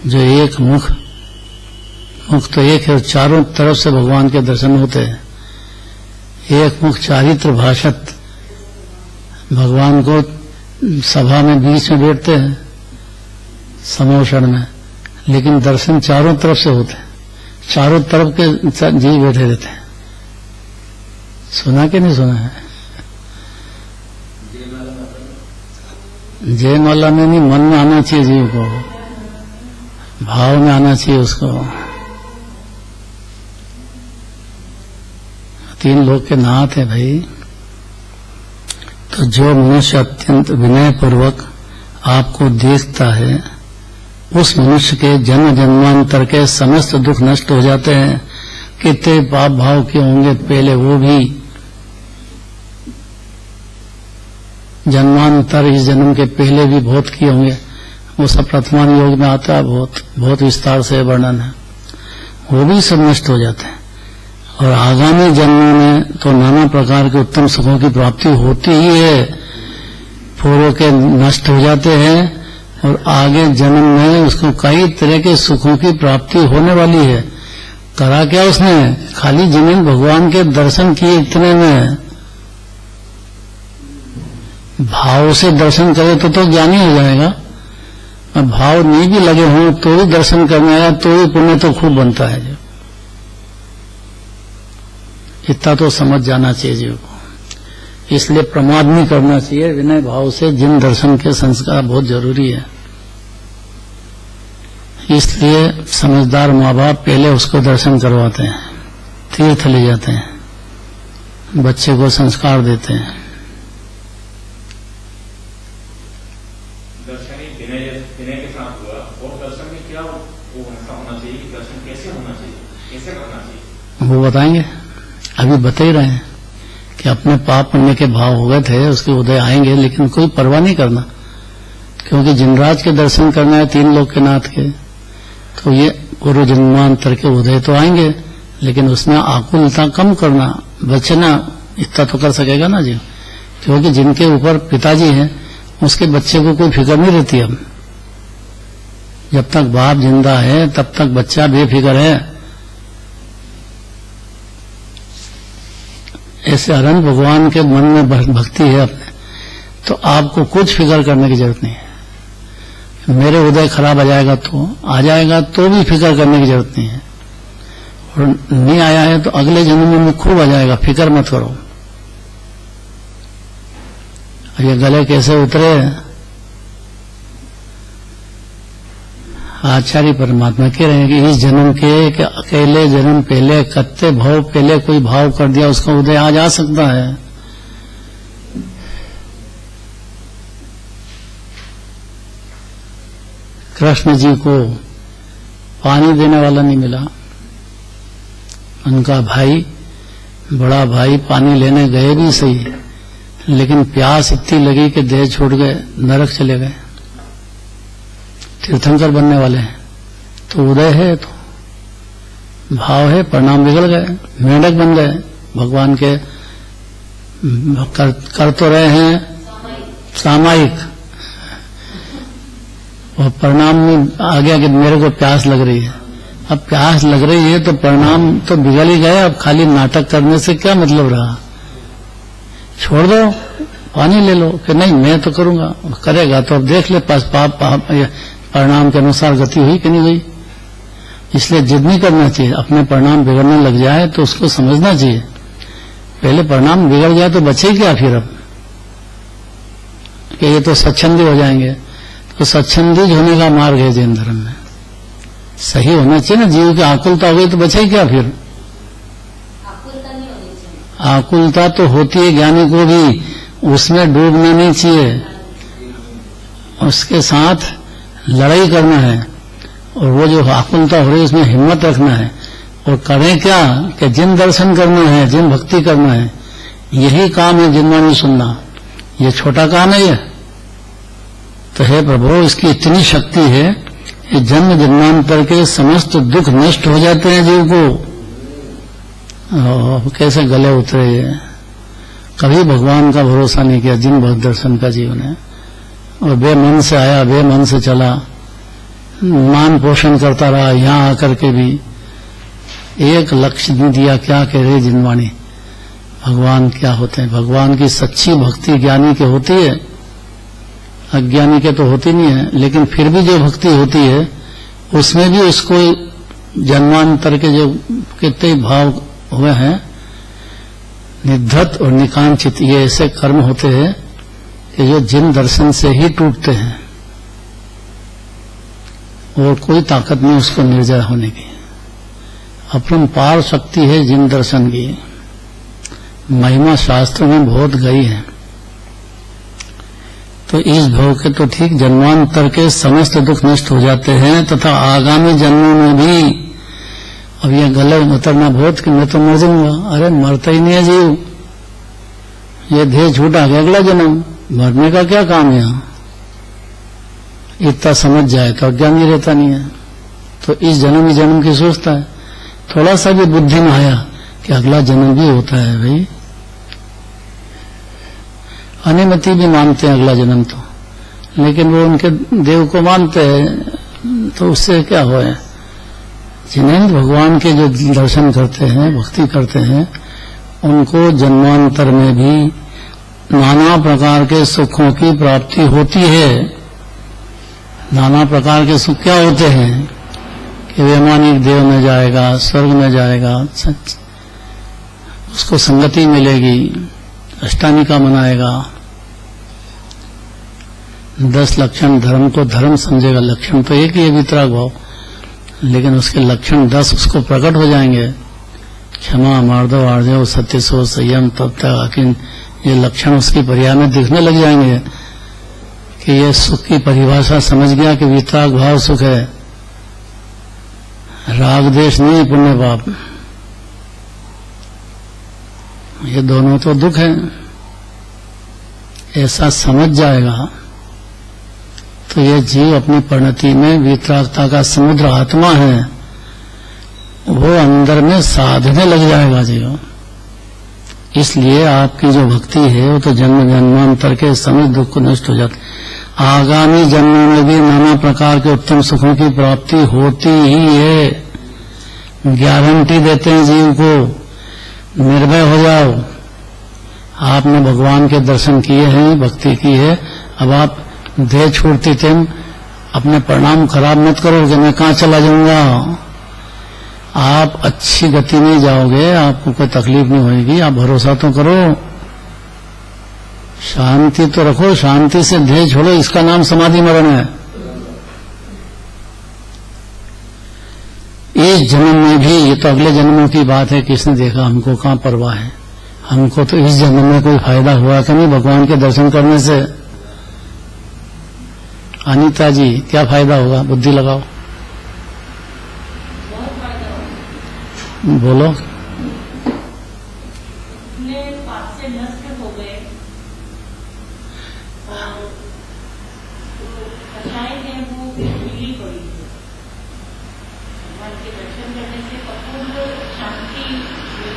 जो एक मुख तो एक है, चारों तरफ से भगवान के दर्शन होते हैं। एक मुख चारित्र भाषत, भगवान को सभा में बीच में बैठते हैं समोषण में, लेकिन दर्शन चारों तरफ से होते हैं, चारों तरफ के जीव बैठे रहते हैं। सुना कि नहीं सुना है? जयमाला में नहीं, मन में आना चाहिए जीव को, भाव में आना चाहिए उसको। तीन लोग के नाथ है भाई। तो जो मनुष्य अत्यंत विनय पूर्वक आपको देखता है, उस मनुष्य के जन्म जन्मांतर के समस्त दुख नष्ट हो जाते हैं। कितने पाप भाव के होंगे पहले, वो भी जन्मांतर इस जन्म के पहले भी बहुत किए होंगे, वो सब प्रथमान योग में आता है, बहुत विस्तार से वर्णन है, वो भी सब नष्ट हो जाते हैं। और आगामी जन्मों में तो नाना प्रकार के उत्तम सुखों की प्राप्ति होती ही है, पूर्व के नष्ट हो जाते हैं और आगे जन्म में उसको कई तरह के सुखों की प्राप्ति होने वाली है। करा क्या उसने? खाली जमीन भगवान के दर्शन किए इतने में। भाव से दर्शन करे तो ज्ञानी हो जाएगा, और भाव नहीं भी लगे हों तो भी दर्शन करने आया तो भी पुण्य तो खूब बनता है। इतना तो समझ जाना चाहिए जीव को। इसलिए प्रमाद नहीं करना चाहिए, विनय भाव से जिन दर्शन के संस्कार बहुत जरूरी है। इसलिए समझदार माँ बाप पहले उसको दर्शन करवाते हैं, तीर्थ ले जाते हैं, बच्चे को संस्कार देते हैं। दर्शन ही विनय के साथ हुआ, और दर्शन में क्या वो ऐसा होना चाहिए, दर्शन कैसे होना चाहिए, कैसे करना चाहिए, वो बताएंगे। अभी बता ही रहे हैं कि अपने पाप पुण्य के भाव हो गए थे, उसके उदय आएंगे, लेकिन कोई परवाह नहीं करना, क्योंकि जिनराज के दर्शन करना है, तीन लोक के नाथ के, तो ये पूर्व जन्मांतर के उदय तो आएंगे, लेकिन उसमें आकुलता कम करना, बचना, इतना तो कर सकेगा ना जी। क्योंकि जिनके ऊपर पिताजी हैं उसके बच्चे को कोई फिक्र नहीं रहती। अब जब तक बाप जिंदा है तब तक बच्चा बेफिक्र है। ऐसे अनंत भगवान के मन में भक्ति है अपने, तो आपको कुछ फिक्र करने की जरूरत नहीं है। मेरे उदय खराब आ जाएगा तो भी फिक्र करने की जरूरत नहीं है, और नहीं आया है तो अगले जन्म में खूब आ जाएगा, फिक्र मत करो। और ये गले कैसे उतरे? आचार्य परमात्मा कह रहे हैं कि इस जन्म के अकेले जन्म पहले कत्ते भाव पहले कोई भाव कर दिया, उसका उदय आज आ सकता है। कृष्ण जी को पानी देने वाला नहीं मिला, उनका भाई, बड़ा भाई पानी लेने गए भी सही, लेकिन प्यास इतनी लगी कि देह छोड़ गए, नरक चले गए। तीर्थंकर बनने वाले हैं तो उदय है, तो भाव है, परिणाम बिगड़ गए, मेंढक बन गए। भगवान के कर तो रहे हैं सामायिक, और परिणाम में आ गया कि मेरे को प्यास लग रही है। अब प्यास लग रही है तो परिणाम तो बिगड़ ही गए। अब खाली नाटक करने से क्या मतलब रहा? छोड़ दो, पानी ले लो। कि नहीं मैं तो करूंगा, करेगा तो अब देख ले पास पाप परिणाम के अनुसार गति हुई कि नहीं हुई। इसलिए जिद नहीं करना चाहिए। अपने परिणाम बिगड़ने लग जाए तो उसको समझना चाहिए, पहले परिणाम बिगड़ जाए तो बचे क्या फिर। अब कि ये तो स्वच्छंदी हो जाएंगे, तो स्वच्छंदी होने का मार्ग है जैन धर्म में। सही होना चाहिए ना, जीव की आकुलता हो गई तो बचे क्या फिर। आकुलता तो होती है ज्ञानी को भी, उसमें डूबना नहीं चाहिए, उसके साथ लड़ाई करना है। और वो जो आकुलता हो रही है उसमें हिम्मत रखना है। और करें क्या कि जिन दर्शन करना है, जिन भक्ति करना है, यही काम है जिनवाणी सुनना। ये छोटा काम है ये तो है प्रभु, इसकी इतनी शक्ति है कि जन्म जन्मांतर के समस्त दुख नष्ट हो जाते हैं जीव को। कैसे गले उतरे ये, कभी भगवान का भरोसा नहीं किया जिन भक्त दर्शन का जीवन है। और बेमन से आया, बेमन से चला, मान पोषण करता रहा, यहाँ आकर के भी एक लक्ष्य नहीं दिया। क्या कह रहे जिनवाणी, भगवान क्या होते हैं। भगवान की सच्ची भक्ति ज्ञानी के होती है, अज्ञानी के तो होती नहीं है। लेकिन फिर भी जो भक्ति होती है उसमें भी उसको जन्मांतर के जो कितने भाव हुए हैं, निधत और निकांचित, ये ऐसे कर्म होते हैं कि जो जिन दर्शन से ही टूटते हैं, और कोई ताकत नहीं उसको निर्जय होने की। अपरंपार शक्ति है जिन दर्शन की, महिमा शास्त्रों में बहुत गई है। तो इस भव के तो ठीक जन्मांतर के समस्त दुख नष्ट हो जाते हैं, तथा आगामी जन्मों में भी। अब ये गले उतरना बहुत कि मैं तो मर जाऊंगा, अरे मरता ही नहीं है जीव, ये देह छूटा गया अगला जन्म, मरने का क्या काम है यहाँ। इतना समझ जाए तो अज्ञानी रहता नहीं है। तो इस जन्म ही जन्म की सोचता है। थोड़ा सा भी बुद्धि में आया कि अगला जन्म भी होता है भाई, अनिमिति भी मानते हैं अगला जन्म तो, लेकिन वो उनके देव को मानते हैं, तो उससे क्या हो? जिन्हें भगवान के जो दर्शन करते हैं, भक्ति करते हैं, उनको जन्मांतर में भी नाना प्रकार के सुखों की प्राप्ति होती है। नाना प्रकार के सुख क्या होते हैं कि वैमानिक देव में जाएगा, स्वर्ग में जाएगा, उसको संगति मिलेगी, अष्टानिका मनाएगा, 10 लक्षण धर्म को धर्म समझेगा। लक्षण तो एक ही है वितराग भाव, लेकिन उसके लक्षण 10 उसको प्रकट हो जाएंगे। क्षमा, मार्दव, आर्जव, सत्य, सो, संयम, तब तक आखिर ये लक्षण उसकी पर्याय में दिखने लग जाएंगे कि ये सुख की परिभाषा समझ गया कि वितराग भाव सुख है, राग देश नहीं, पुण्य पाप, ये दोनों तो दुख है। ऐसा समझ जाएगा तो ये जीव अपनी परिणति में वितरागता का समुद्र आत्मा है, वो अंदर में साधने लग जाएगा जीव। इसलिए आपकी जो भक्ति है वो तो जन्म जन्मांतर के समय दुख को नष्ट हो जाते, आगामी जन्मों में भी नाना प्रकार के उत्तम सुखों की प्राप्ति होती ही है। गारंटी देते हैं जीव को, निर्भय हो जाओ, आपने भगवान के दर्शन किए हैं, भक्ति की है, अब आप देह छोड़ते थे अपने परिणाम खराब मत करो कि मैं कहाँ चला जाऊंगा। आप अच्छी गति में जाओगे, आपको कोई तकलीफ नहीं होगी, आप भरोसा तो करो, शांति तो रखो, शांति से देह छोड़ो, इसका नाम समाधि मरण है। इस जन्म में भी, ये तो अगले जन्मों की बात है, किसने देखा, हमको कहाँ परवाह है। हमको तो इस जन्म में कोई फायदा हुआ कि नहीं भगवान के दर्शन करने से? अनीता जी, क्या फायदा होगा? बुद्धि लगाओ, बोलो। अपने पाप से नष्ट हो गए और कठिनाई है वो मिली पड़ी है। भगवान के दर्शन करने से अपूर्व शांति मिली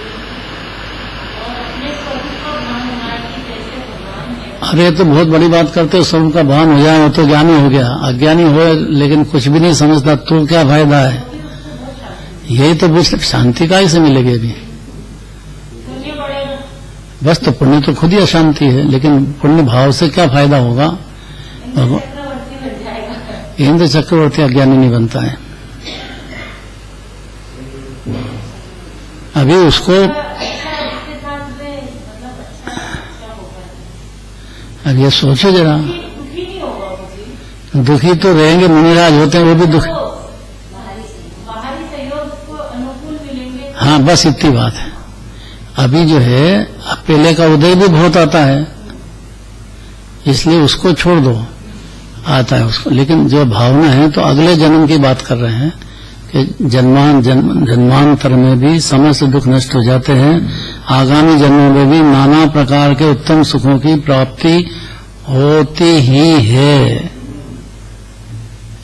और अपने स्वरूप का भान हुआ कि जैसे भगवान है। अरे तो बहुत बड़ी बात करते हो, स्वरूप का भान हो जाए, वो तो ज्ञानी हो गया। अज्ञानी हो लेकिन कुछ भी नहीं समझता, तो क्या फायदा है? यही तो बुझ, शांति का ही से मिलेगी अभी। बस तो पुण्य तो खुद ही अशांति है, लेकिन पुण्य भाव से क्या फायदा होगा? इंद्र चक्रवर्ती अज्ञानी नहीं बनता है। अभी उसको अब ये सोचो जरा, दुखी तो रहेंगे, मुनिराज होते हैं वो भी दुखी। हाँ, बस इतनी बात है। अभी जो है, अब पहले का उदय भी बहुत आता है, इसलिए उसको छोड़ दो, आता है उसको। लेकिन जो भावना है तो अगले जन्म की बात कर रहे हैं कि जन्मांतर में भी समस्त दुख नष्ट हो जाते हैं, आगामी जन्मों में भी नाना प्रकार के उत्तम सुखों की प्राप्ति होती ही है।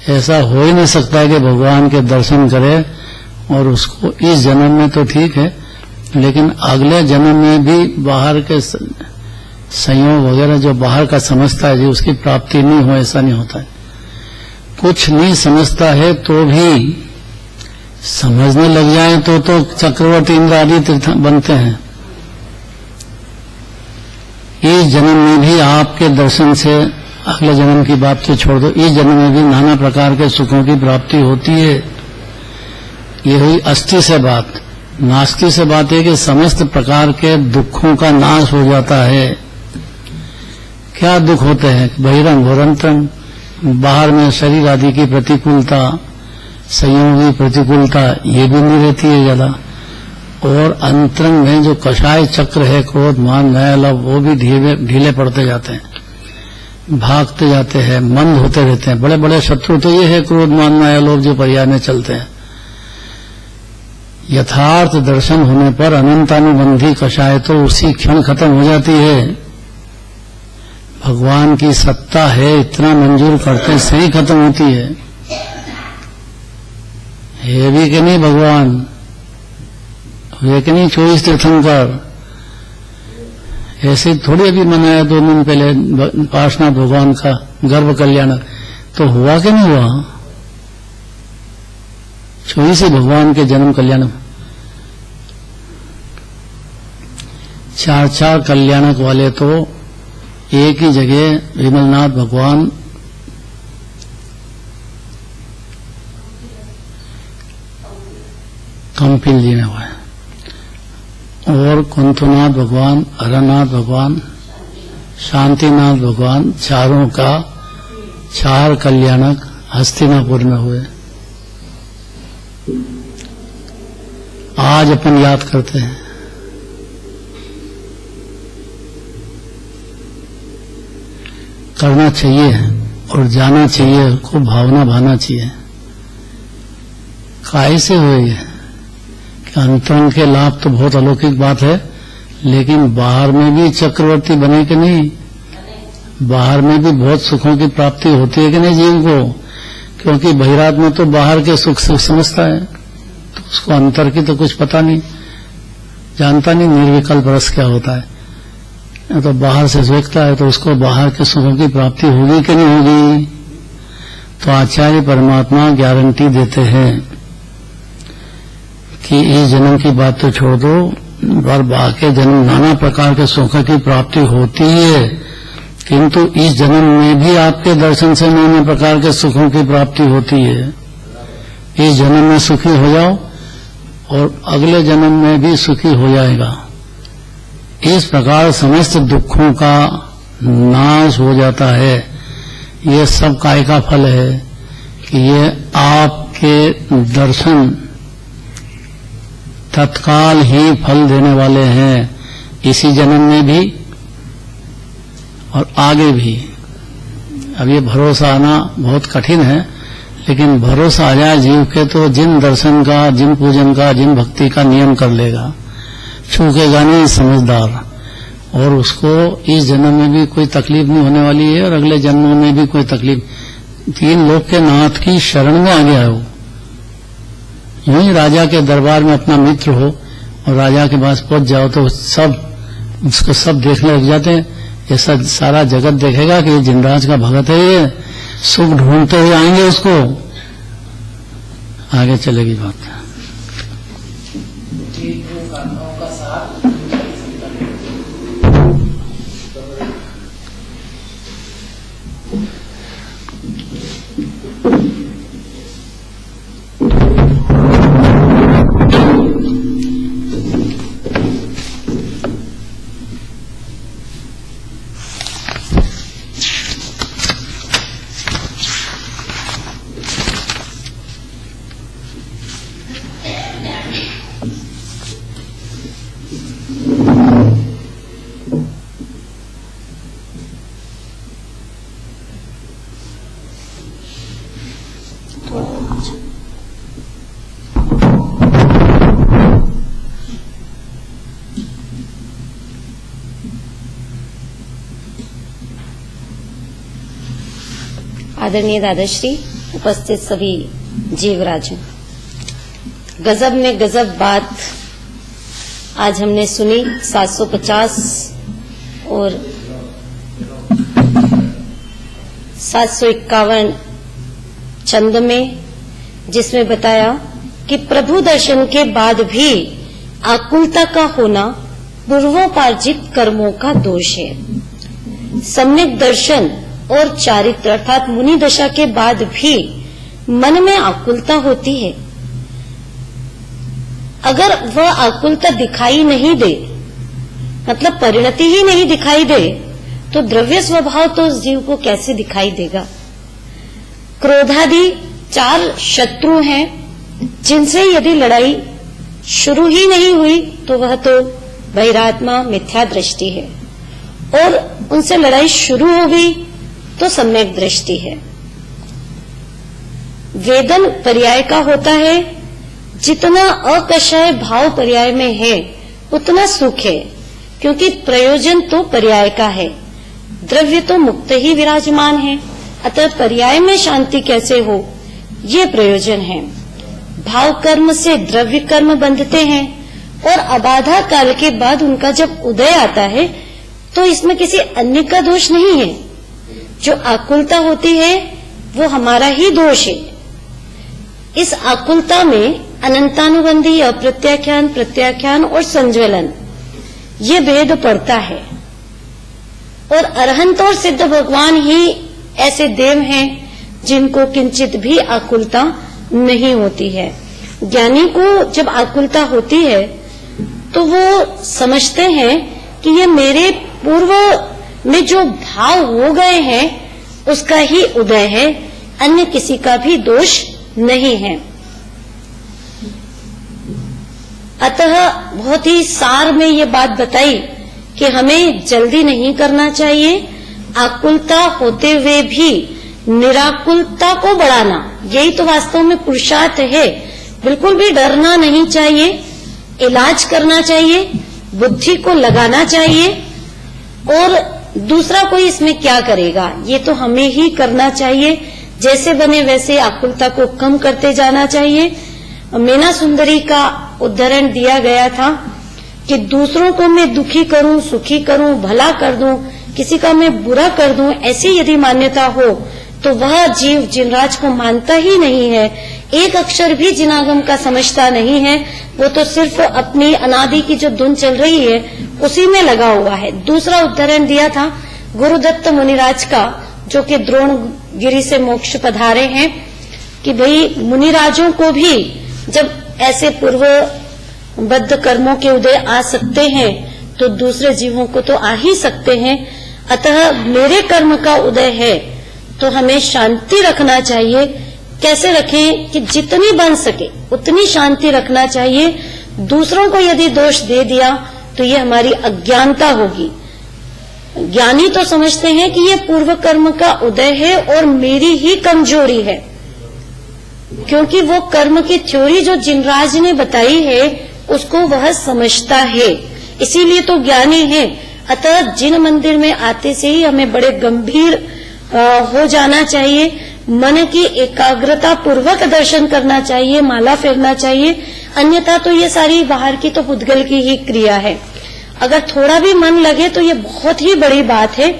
ऐसा हो ही नहीं सकता है कि भगवान के दर्शन करे और उसको इस जन्म में तो ठीक है, लेकिन अगले जन्म में भी बाहर के संयोग वगैरह जो बाहर का समझता है जी, उसकी प्राप्ति नहीं हो, ऐसा नहीं होता है। कुछ नहीं समझता है तो भी समझने लग जाए तो चक्रवर्ती इंद्र आदि तीर्थ बनते हैं। इस जन्म में भी आपके दर्शन से, अगले जन्म की बात तो छोड़ दो, इस जन्म में भी नाना प्रकार के सुखों की प्राप्ति होती है। ये हुई अस्थि से बात। नास्ति से बात है कि समस्त प्रकार के दुखों का नाश हो जाता है। क्या दुख होते हैं? बहिरंग घोरंतरंग, बाहर में शरीर आदि की प्रतिकूलता, संयोग की प्रतिकूलता, ये भी नहीं रहती है ज्यादा। और अंतरंग में जो कषाय चक्र है, क्रोध, मान, न्याय, लोभ, वो भी ढीले पड़ते जाते हैं, भागते जाते हैं, मंद होते रहते हैं। बड़े बड़े शत्रु तो ये है क्रोध, मान, न्याय, लोभ जो पर्याय में चलते हैं। यथार्थ दर्शन होने पर अनंतानुबंधी कषाय तो उसी क्षण खत्म हो जाती है। भगवान की सत्ता है, इतना मंजूर करते से ही खत्म होती है भी कि नहीं? भगवान हुए कि नहीं 24 तीर्थंकर? ऐसे थोड़ी अभी मनाया 2 दिन पहले पार्श्वनाथ भगवान का गर्भ कल्याण, तो हुआ कि नहीं हुआ? छोई से भगवान के जन्म कल्याण, 4 कल्याणक वाले तो एक ही जगह विमलनाथ भगवान कंपिल जी ने हुआ है, और कुंथुनाथ भगवान, हरनाथ भगवान, शांतिनाथ भगवान, चारों का 4 कल्याणक हस्तिनापुर में हुए। आज अपन याद करते हैं। करना चाहिए और जाना चाहिए, खूब भावना भाना चाहिए। काहे से हुए कि अंतरंग के लाभ तो बहुत अलौकिक बात है, लेकिन बाहर में भी चक्रवर्ती बने कि नहीं? बाहर में भी बहुत सुखों की प्राप्ति होती है कि नहीं जीव को? क्योंकि बहिरात्मा तो बाहर के सुख समझता है, तो उसको अंतर की तो कुछ पता नहीं, जानता नहीं निर्विकल्प रस क्या होता है। तो बाहर से देखता है तो उसको बाहर के सुखों की प्राप्ति होगी कि नहीं होगी? तो आचार्य परमात्मा गारंटी देते हैं कि इस जन्म की बात तो छोड़ दो, और बाकी जन्म नाना प्रकार के सुखों की प्राप्ति होती है, किंतु इस जन्म में भी आपके दर्शन से नाना प्रकार के सुखों की प्राप्ति होती है। इस जन्म में सुखी हो जाओ और अगले जन्म में भी सुखी हो जाएगा। इस प्रकार समस्त दुखों का नाश हो जाता है। ये सब काय का फल है कि ये आपके दर्शन तत्काल ही फल देने वाले हैं, इसी जन्म में भी और आगे भी। अब ये भरोसा आना बहुत कठिन है, लेकिन भरोसा आ जाए जीव के तो जिन दर्शन का, जिन पूजन का, जिन भक्ति का नियम कर लेगा, छूकेगा नहीं समझदार, और उसको इस जन्म में भी कोई तकलीफ नहीं होने वाली है और अगले जन्मों में भी कोई तकलीफ। 3 लोक के नाथ की शरण में आ गया हो, यूं ही राजा के दरबार में अपना मित्र हो और राजा के पास पहुंच जाओ तो सब उसको सब देखने लग जाते हैं। ऐसा सारा जगत देखेगा कि जिनराज का भगत है, ये सुख ढूंढते हुए आएंगे उसको। आगे चलेगी बात। आदरणीय दादाश्री, उपस्थित सभी जीवराजों, गजब में गजब बात आज हमने सुनी। 750 और 751 चंद में, जिसमें बताया कि प्रभु दर्शन के बाद भी आकुलता का होना पूर्वोपार्जित कर्मों का दोष है। सम्यक दर्शन और चारित्र अर्थात मुनि दशा के बाद भी मन में आकुलता होती है। अगर वह आकुलता दिखाई नहीं दे, मतलब परिणति ही नहीं दिखाई दे, तो द्रव्य स्वभाव तो उस जीव को कैसे दिखाई देगा? क्रोधादि 4 शत्रु हैं, जिनसे यदि लड़ाई शुरू ही नहीं हुई तो वह तो बहिरात्मा मिथ्या दृष्टि है, और उनसे लड़ाई शुरू हो गई तो सम्यक दृष्टि है। वेदन पर्याय का होता है, जितना अकषाय भाव पर्याय में है उतना सुख है, क्योंकि प्रयोजन तो पर्याय का है, द्रव्य तो मुक्त ही विराजमान है। अतः पर्याय में शांति कैसे हो, ये प्रयोजन है। भाव कर्म से द्रव्य कर्म बंधते हैं और अबाधा काल के बाद उनका जब उदय आता है तो इसमें किसी अन्य का दोष नहीं है। जो आकुलता होती है वो हमारा ही दोष है। इस आकुलता में अनंतानुबंधी, अप्रत्याख्यान, प्रत्याख्यान और संज्वलन ये भेद पड़ता है। और अरहंत और सिद्ध भगवान ही ऐसे देव हैं जिनको किंचित भी आकुलता नहीं होती है। ज्ञानी को जब आकुलता होती है तो वो समझते हैं कि ये मेरे पूर्व में जो भाव हो गए हैं उसका ही उदय है, अन्य किसी का भी दोष नहीं है। अतः बहुत ही सार में ये बात बताई कि हमें जल्दी नहीं करना चाहिए, आकुलता होते हुए भी निराकुलता को बढ़ाना, यही तो वास्तव में पुरुषार्थ है। बिल्कुल भी डरना नहीं चाहिए, इलाज करना चाहिए, बुद्धि को लगाना चाहिए, और दूसरा कोई इसमें क्या करेगा, ये तो हमें ही करना चाहिए। जैसे बने वैसे आकुलता को कम करते जाना चाहिए। मीना सुंदरी का उदाहरण दिया गया था कि दूसरों को मैं दुखी करूं, सुखी करूं, भला कर दूं, किसी का मैं बुरा कर दूं, ऐसी यदि मान्यता हो तो वह जीव जिनराज को मानता ही नहीं है, एक अक्षर भी जिनागम का समझता नहीं है, वो तो सिर्फ अपनी अनादि की जो धुन चल रही है उसी में लगा हुआ है। दूसरा उदाहरण दिया था गुरुदत्त मुनिराज का, जो कि द्रोणगिरि से मोक्ष पधारे हैं, कि भाई मुनिराजों को भी जब ऐसे पूर्वबद्ध कर्मों के उदय आ सकते हैं तो दूसरे जीवों को तो आ ही सकते हैं। अतः मेरे कर्म का उदय है तो हमें शांति रखना चाहिए। कैसे रखें कि जितनी बन सके उतनी शांति रखना चाहिए। दूसरों को यदि दोष दे दिया तो ये हमारी अज्ञानता होगी। ज्ञानी तो समझते हैं कि ये पूर्व कर्म का उदय है और मेरी ही कमजोरी है, क्योंकि वो कर्म की थ्योरी जो जिनराज ने बताई है उसको वह समझता है, इसीलिए तो ज्ञानी है। अतः जिन मंदिर में आते से ही हमें बड़े गंभीर हो जाना चाहिए, मन की एकाग्रता पूर्वक दर्शन करना चाहिए, माला फेरना चाहिए, अन्यथा तो ये सारी बाहर की तो पुद्गल की ही क्रिया है। अगर थोड़ा भी मन लगे तो ये बहुत ही बड़ी बात है।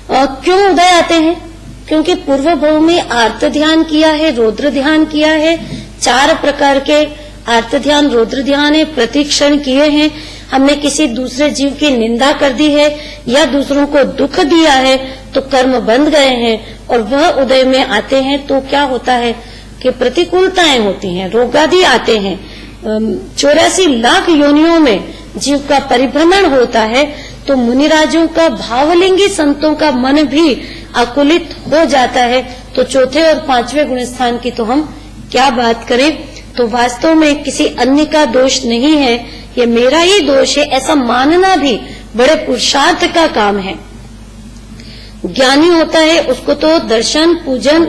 क्यों उदय आते हैं? क्योंकि पूर्व भाव में आर्त ध्यान किया है, रौद्र ध्यान किया है, 4 प्रकार के आर्त ध्यान, रौद्र ध्यान है, प्रतिक्षण किए हैं, हमने किसी दूसरे जीव की निंदा कर दी है या दूसरों को दुख दिया है तो कर्म बंध गए हैं और वह उदय में आते हैं तो क्या होता है कि प्रतिकूलताएं होती हैं, रोगादि आते हैं। 84 लाख योनियों में जीव का परिभ्रमण होता है तो मुनिराजों का, भावलिंगी संतों का मन भी आकुलित हो जाता है। तो चौथे और 5वें गुण स्थान की तो हम क्या बात करें। तो वास्तव में किसी अन्य का दोष नहीं है, ये मेरा ही दोष है, ऐसा मानना भी बड़े पुरुषार्थ का काम है। ज्ञानी होता है उसको तो दर्शन पूजन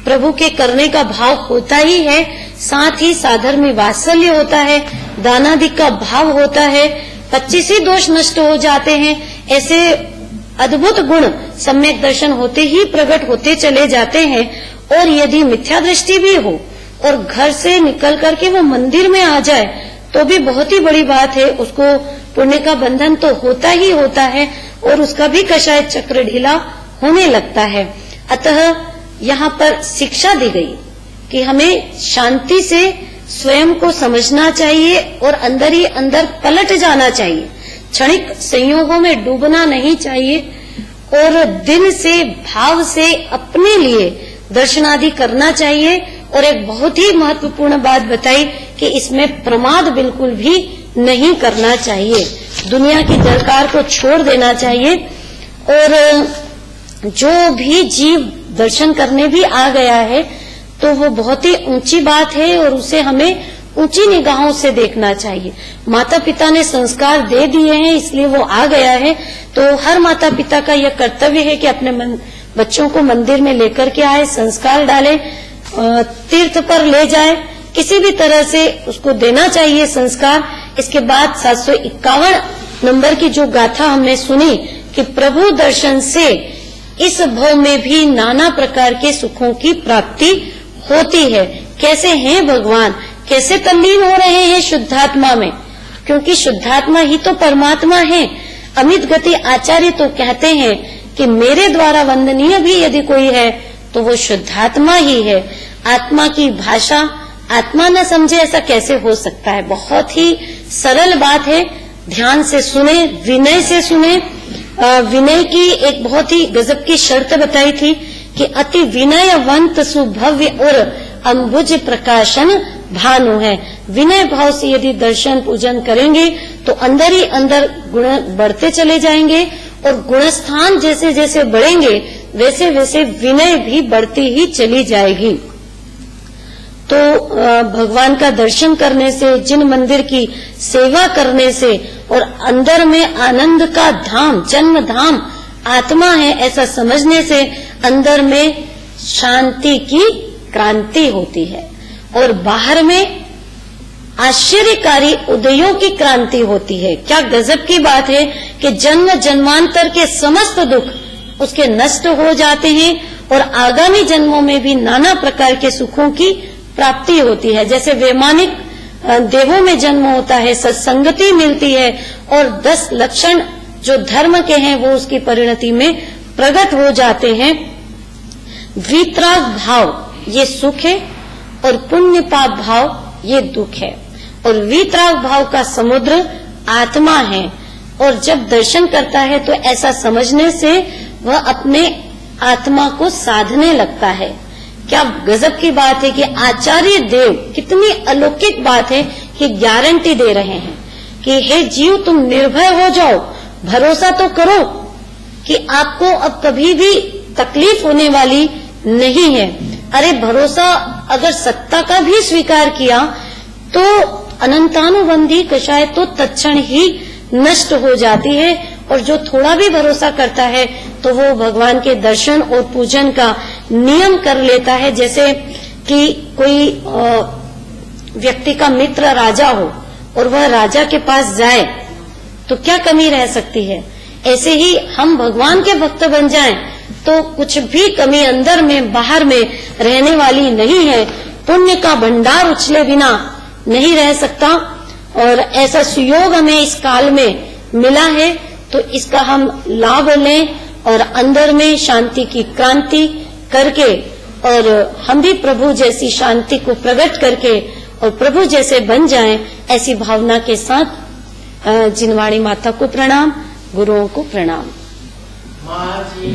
प्रभु के करने का भाव होता ही है, साथ ही साधर्मी वात्सल्य होता है, दानादि का भाव होता है, 25 ही दोष नष्ट हो जाते हैं। ऐसे अद्भुत गुण सम्यक दर्शन होते ही प्रकट होते चले जाते हैं। और यदि मिथ्या दृष्टि भी हो और घर से निकल करके वो मंदिर में आ जाए तो भी बहुत ही बड़ी बात है, उसको पुण्य का बंधन तो होता ही होता है और उसका भी कषाय चक्र ढीला होने लगता है। अतः यहाँ पर शिक्षा दी गई कि हमें शांति से स्वयं को समझना चाहिए और अंदर ही अंदर पलट जाना चाहिए, क्षणिक संयोगों में डूबना नहीं चाहिए और दिन से भाव से अपने लिए दर्शनादि करना चाहिए। और एक बहुत ही महत्वपूर्ण बात बताई कि इसमें प्रमाद बिल्कुल भी नहीं करना चाहिए, दुनिया की दरकार को छोड़ देना चाहिए। और जो भी जीव दर्शन करने भी आ गया है तो वो बहुत ही ऊंची बात है और उसे हमें ऊंची निगाहों से देखना चाहिए। माता पिता ने संस्कार दे दिए हैं इसलिए वो आ गया है, तो हर माता पिता का यह कर्तव्य है कि अपने बच्चों को मंदिर में लेकर के आए, संस्कार डाले, तीर्थ पर ले जाए, किसी भी तरह से उसको देना चाहिए संस्कार। इसके बाद 751 नंबर की जो गाथा हमने सुनी कि प्रभु दर्शन से इस भव में भी नाना प्रकार के सुखों की प्राप्ति होती है। कैसे हैं भगवान, कैसे तल्लीन हो रहे हैं शुद्धात्मा में, क्योंकि शुद्धात्मा ही तो परमात्मा है। अमित गति आचार्य तो कहते हैं कि मेरे द्वारा वंदनीय भी यदि कोई है तो वो शुद्धात्मा ही है। आत्मा की भाषा आत्मा न समझे, ऐसा कैसे हो सकता है? बहुत ही सरल बात है, ध्यान से सुने, विनय से सुने। विनय की एक बहुत ही गजब की शर्त बताई थी कि अति विनयवंत सुभव्य और अंबुज प्रकाशन भानु है। विनय भाव से यदि दर्शन पूजन करेंगे तो अंदर ही अंदर गुण बढ़ते चले जाएंगे, और गुणस्थान जैसे जैसे बढ़ेंगे वैसे वैसे विनय भी बढ़ती ही चली जाएगी। तो भगवान का दर्शन करने से, जिन मंदिर की सेवा करने से, और अंदर में आनंद का धाम, जन्म धाम आत्मा है ऐसा समझने से अंदर में शांति की क्रांति होती है, और बाहर में आश्चर्यकारी उदयों की क्रांति होती है। क्या गजब की बात है कि जन्म जन्मांतर के समस्त दुख उसके नष्ट हो जाते हैं, और आगामी जन्मों में भी नाना प्रकार के सुखों की प्राप्ति होती है। जैसे वैमानिक देवों में जन्म होता है, सत्संगति मिलती है, और 10 लक्षण जो धर्म के हैं वो उसकी परिणति में प्रकट हो जाते हैं। वीतराग भाव ये सुख है, और पुण्य पाप भाव ये दुख है, और वीतराग भाव का समुद्र आत्मा है। और जब दर्शन करता है तो ऐसा समझने से वह अपने आत्मा को साधने लगता है। क्या गजब की बात है कि आचार्य देव, कितनी अलौकिक बात है कि गारंटी दे रहे हैं कि हे जीव तुम निर्भय हो जाओ, भरोसा तो करो कि आपको अब कभी भी तकलीफ होने वाली नहीं है। अरे भरोसा अगर सत्ता का भी स्वीकार किया तो अनंतानुबंधी कषाय तो तत्क्षण ही नष्ट हो जाती है, और जो थोड़ा भी भरोसा करता है तो वो भगवान के दर्शन और पूजन का नियम कर लेता है। जैसे कि कोई व्यक्ति का मित्र राजा हो और वह राजा के पास जाए तो क्या कमी रह सकती है? ऐसे ही हम भगवान के भक्त बन जाएं तो कुछ भी कमी अंदर में बाहर में रहने वाली नहीं है। पुण्य का भंडार उछले बिना नहीं रह सकता, और ऐसा सुयोग हमें इस काल में मिला है तो इसका हम लाभ लें, और अंदर में शांति की क्रांति करके, और हम भी प्रभु जैसी शांति को प्रकट करके और प्रभु जैसे बन जाएं, ऐसी भावना के साथ जिनवाणी माता को प्रणाम, गुरुओं को प्रणाम। माझी